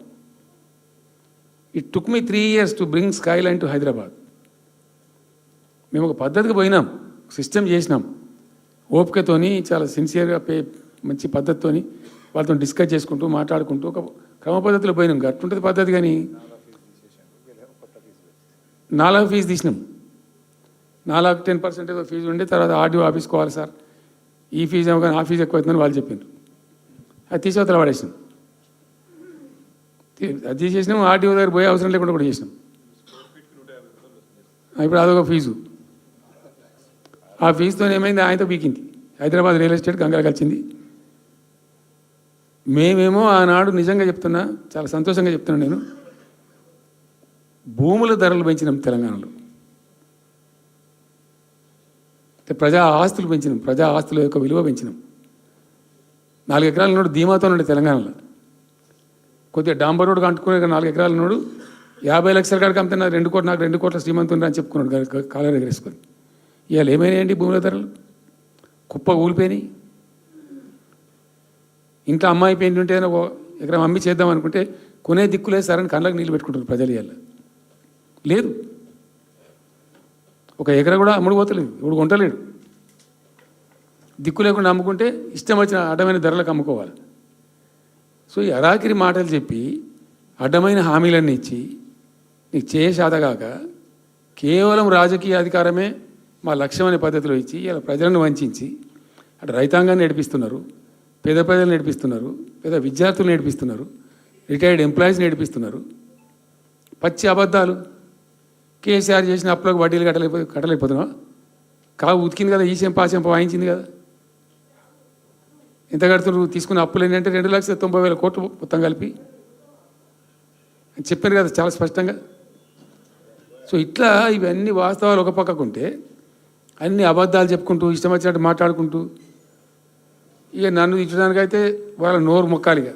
It took me 3 years to bring sky line to Hyderabad. మేము ఒక పద్ధతికి పోయినాం, సిస్టమ్ చేసినాం, ఓపికతోని చాలా సిన్సియర్గా మంచి పద్ధతితోని వాళ్ళతో డిస్కస్ చేసుకుంటూ మాట్లాడుకుంటూ ఒక క్రమ పద్ధతిలో పోయినాం గట్టుంటుంది పద్ధతి. కానీ 4 ఫీజు తీసినాం. 4 10% ఏదో ఫీజు ఉండి తర్వాత ఆర్డీఓ ఆఫీస్కి పోవాలి సార్, ఈ ఫీజు ఏమో కానీ ఆ ఫీజు ఎక్కువ అవుతుందని వాళ్ళు చెప్పిండ్రు. అది తీసేవతల పడేసినాం. అది తీసేసినాం. ఆర్డీఓ దగ్గర పోయే అవసరం లేకుండా కూడా చేసినాం. ఇప్పుడు అదొక ఫీజు. ఆ ఫీజుతో ఏమైంది, ఆయనతో పీకింది. హైదరాబాద్ రియల్ ఎస్టేట్ గంగలు కలిసింది. మేమేమో ఆనాడు నిజంగా చెప్తున్నా, చాలా సంతోషంగా చెప్తున్నాను నేను, భూముల ధరలు పెంచినాం తెలంగాణలో. ప్రజా ఆస్తులు పెంచినాం, ప్రజా ఆస్తుల యొక్క విలువ పెంచినాం. 4 ఎకరాల నోడు ధీమాతో ఉండే తెలంగాణలో. కొద్దిగా డాంబర్ రోడ్డు అంటుకునే 4 ఎకరాల నోడు 50 లక్షల కాడికి అమ్మితే నాకు 2 కోట్ల శ్రీమంతుని అని చెప్పుకున్నాడు కాలర్ ఎగరేసుకొని. ఇవాళ ఏమైనాయండి భూముల ధరలు? కుప్ప ఊలిపోయినాయి. ఇంట్లో అమ్మాయి పెయింట్ ఉంటే ఒక ఎకరం అమ్మి చేద్దాం అనుకుంటే కొనే దిక్కులేదు సార్ అని కళ్ళకి నీళ్ళు పెట్టుకుంటారు ప్రజలు. ఇవాళ లేదు, ఒక ఎకర కూడా అమ్ముడు పోతలేదు, ఇప్పుడు కొంటలేడు. దిక్కు లేకుండా అమ్ముకుంటే ఇష్టం వచ్చిన అడ్డమైన ధరలకు అమ్ముకోవాలి. సో ఈ అరాకిరి మాటలు చెప్పి అడ్డమైన హామీలన్నీ ఇచ్చి నీకు చేసాదగాక కేవలం రాజకీయ అధికారమే మా లక్ష్యం అనే పద్ధతిలో ఇచ్చి ఇలా ప్రజలను వంచి అటు రైతాంగాన్ని నడిపిస్తున్నారు, పేద ప్రజలు నడిపిస్తున్నారు, పేద విద్యార్థులు నడిపిస్తున్నారు, రిటైర్డ్ ఎంప్లాయీస్ నడిపిస్తున్నారు. పచ్చి అబద్ధాలు. కేసీఆర్ చేసిన అప్పులకు వడ్డీలు కట్టలేకపోతున్నావా? కావు ఉతికింది కదా, ఈ చెంప ఆ చెంప వాయించింది కదా. ఎంత కడుతున్నారు? తీసుకున్న అప్పులు ఏంటంటే 2,90,000 కోట్లు మొత్తం కలిపి చెప్పారు కదా చాలా స్పష్టంగా. సో ఇట్లా ఇవన్నీ వాస్తవాలు ఒక పక్కకుంటే అన్ని అబద్ధాలు చెప్పుకుంటూ ఇష్టం వచ్చినట్టు మాట్లాడుకుంటూ ఇక నన్ను ఇచ్చడానికైతే వాళ్ళ నోరు మొక్కాలిగా.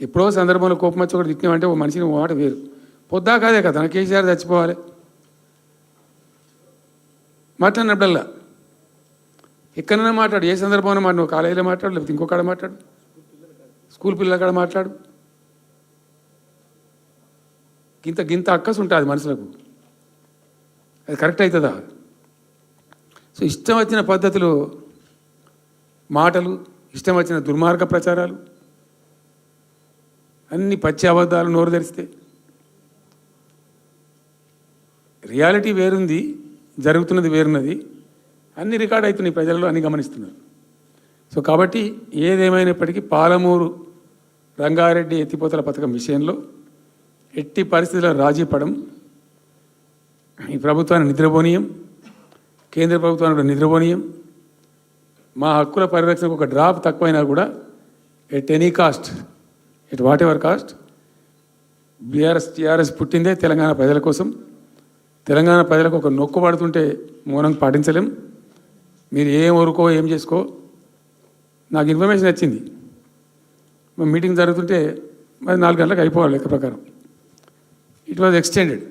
ఎప్పుడో సందర్భంలో కోపం వచ్చి ఒకటి తిట్టినామంటే ఓ మనిషిని మాట వేరు. పొద్దా కాదే కదా నా కేసీఆర్ చచ్చిపోవాలి మాట్లాడినప్పుడల్లా ఎక్కడైనా మాట్లాడు, ఏ సందర్భంలో మాట, నువ్వు కాలేజీలో మాట్లాడు, లేకపోతే ఇంకొకడ మాట్లాడు, స్కూల్ పిల్లల కాడ మాట్లాడు. గింత అక్కసు ఉంటుంది మనుషులకు. అది కరెక్ట్ అవుతుందా? సో ఇష్టం వచ్చిన పద్ధతిలో మాటలు, ఇష్టం వచ్చిన దుర్మార్గ ప్రచారాలు, అన్ని పచ్చి అబద్ధాలు నోరు తెరిస్తే. రియాలిటీ వేరుంది, జరుగుతున్నది వేరున్నది, అన్ని రికార్డ్ అవుతున్నాయి ప్రజల్లో, అన్ని గమనిస్తున్నారు. సో కాబట్టి ఏదేమైనప్పటికీ పాలమూరు రంగారెడ్డి ఎత్తిపోతల పథకం విషయంలో ఎట్టి పరిస్థితుల్లో రాజీ పడం. ఈ ప్రభుత్వాన్ని నిద్రపోనీయం, కేంద్ర ప్రభుత్వాన్ని కూడా నిద్రపోనీయం. మా హక్కుల పరిరక్షణకు ఒక డ్రాప్ తక్కువైనా కూడా at any cost, at whatever cost, TRS పుట్టిందే తెలంగాణ ప్రజల కోసం. తెలంగాణ ప్రజలకు ఒక నొక్కు పడుతుంటే మౌనం పాటించలేం. మీరు ఏం ఊరుకో ఏం చేసుకో. నాకు ఇన్ఫర్మేషన్ వచ్చింది, మీటింగ్ జరుగుతుంటే మరి 4 గంటలకు అయిపోవాలి లెక్క ప్రకారం. It was extended.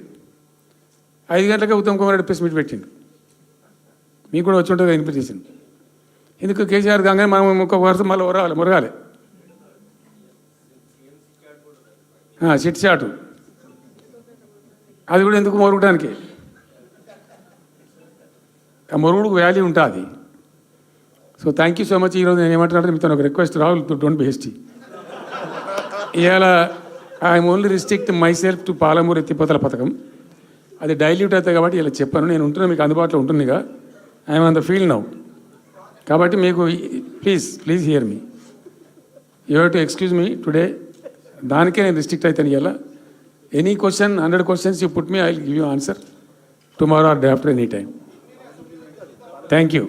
5 గంటలకే ఉత్తమ్ కుమార్ రెడ్డి ప్రెస్ మీట్ పెట్టిండు. మీకు కూడా వచ్చి ఉంటుంది ఇన్విటేషన్. ఎందుకు కేసీఆర్ కాగానే మనం ఇంకొక వరుస మళ్ళీ మురగాలి. చిట్ చాటు అది కూడా ఎందుకు మొరగడానికి? ఆ మొరుగుడుకు వాల్యూ ఉంటుంది. So thank you so much. ఈరోజు నేను ఏమంటున్నాను, మీతో ఒక request, Rahul, don't be hasty. ఇవాళ I'm only restrict my self to Palamuru ఎత్తిపోతల పథకం. అది డైల్యూట్ అవుతాయి కాబట్టి ఇలా చెప్పాను. నేను ఉంటున్నా, మీకు అందుబాటులో ఉంటుందిగా. I'm on the field now. కాబట్టి మీకు please here me. You have to excuse me today. దానికే నేను రిస్ట్రిక్ట్ అవుతాను. ఇలా any question, 100 questions you put me, I will give you answer tomorrow or day after, any time. Thank you.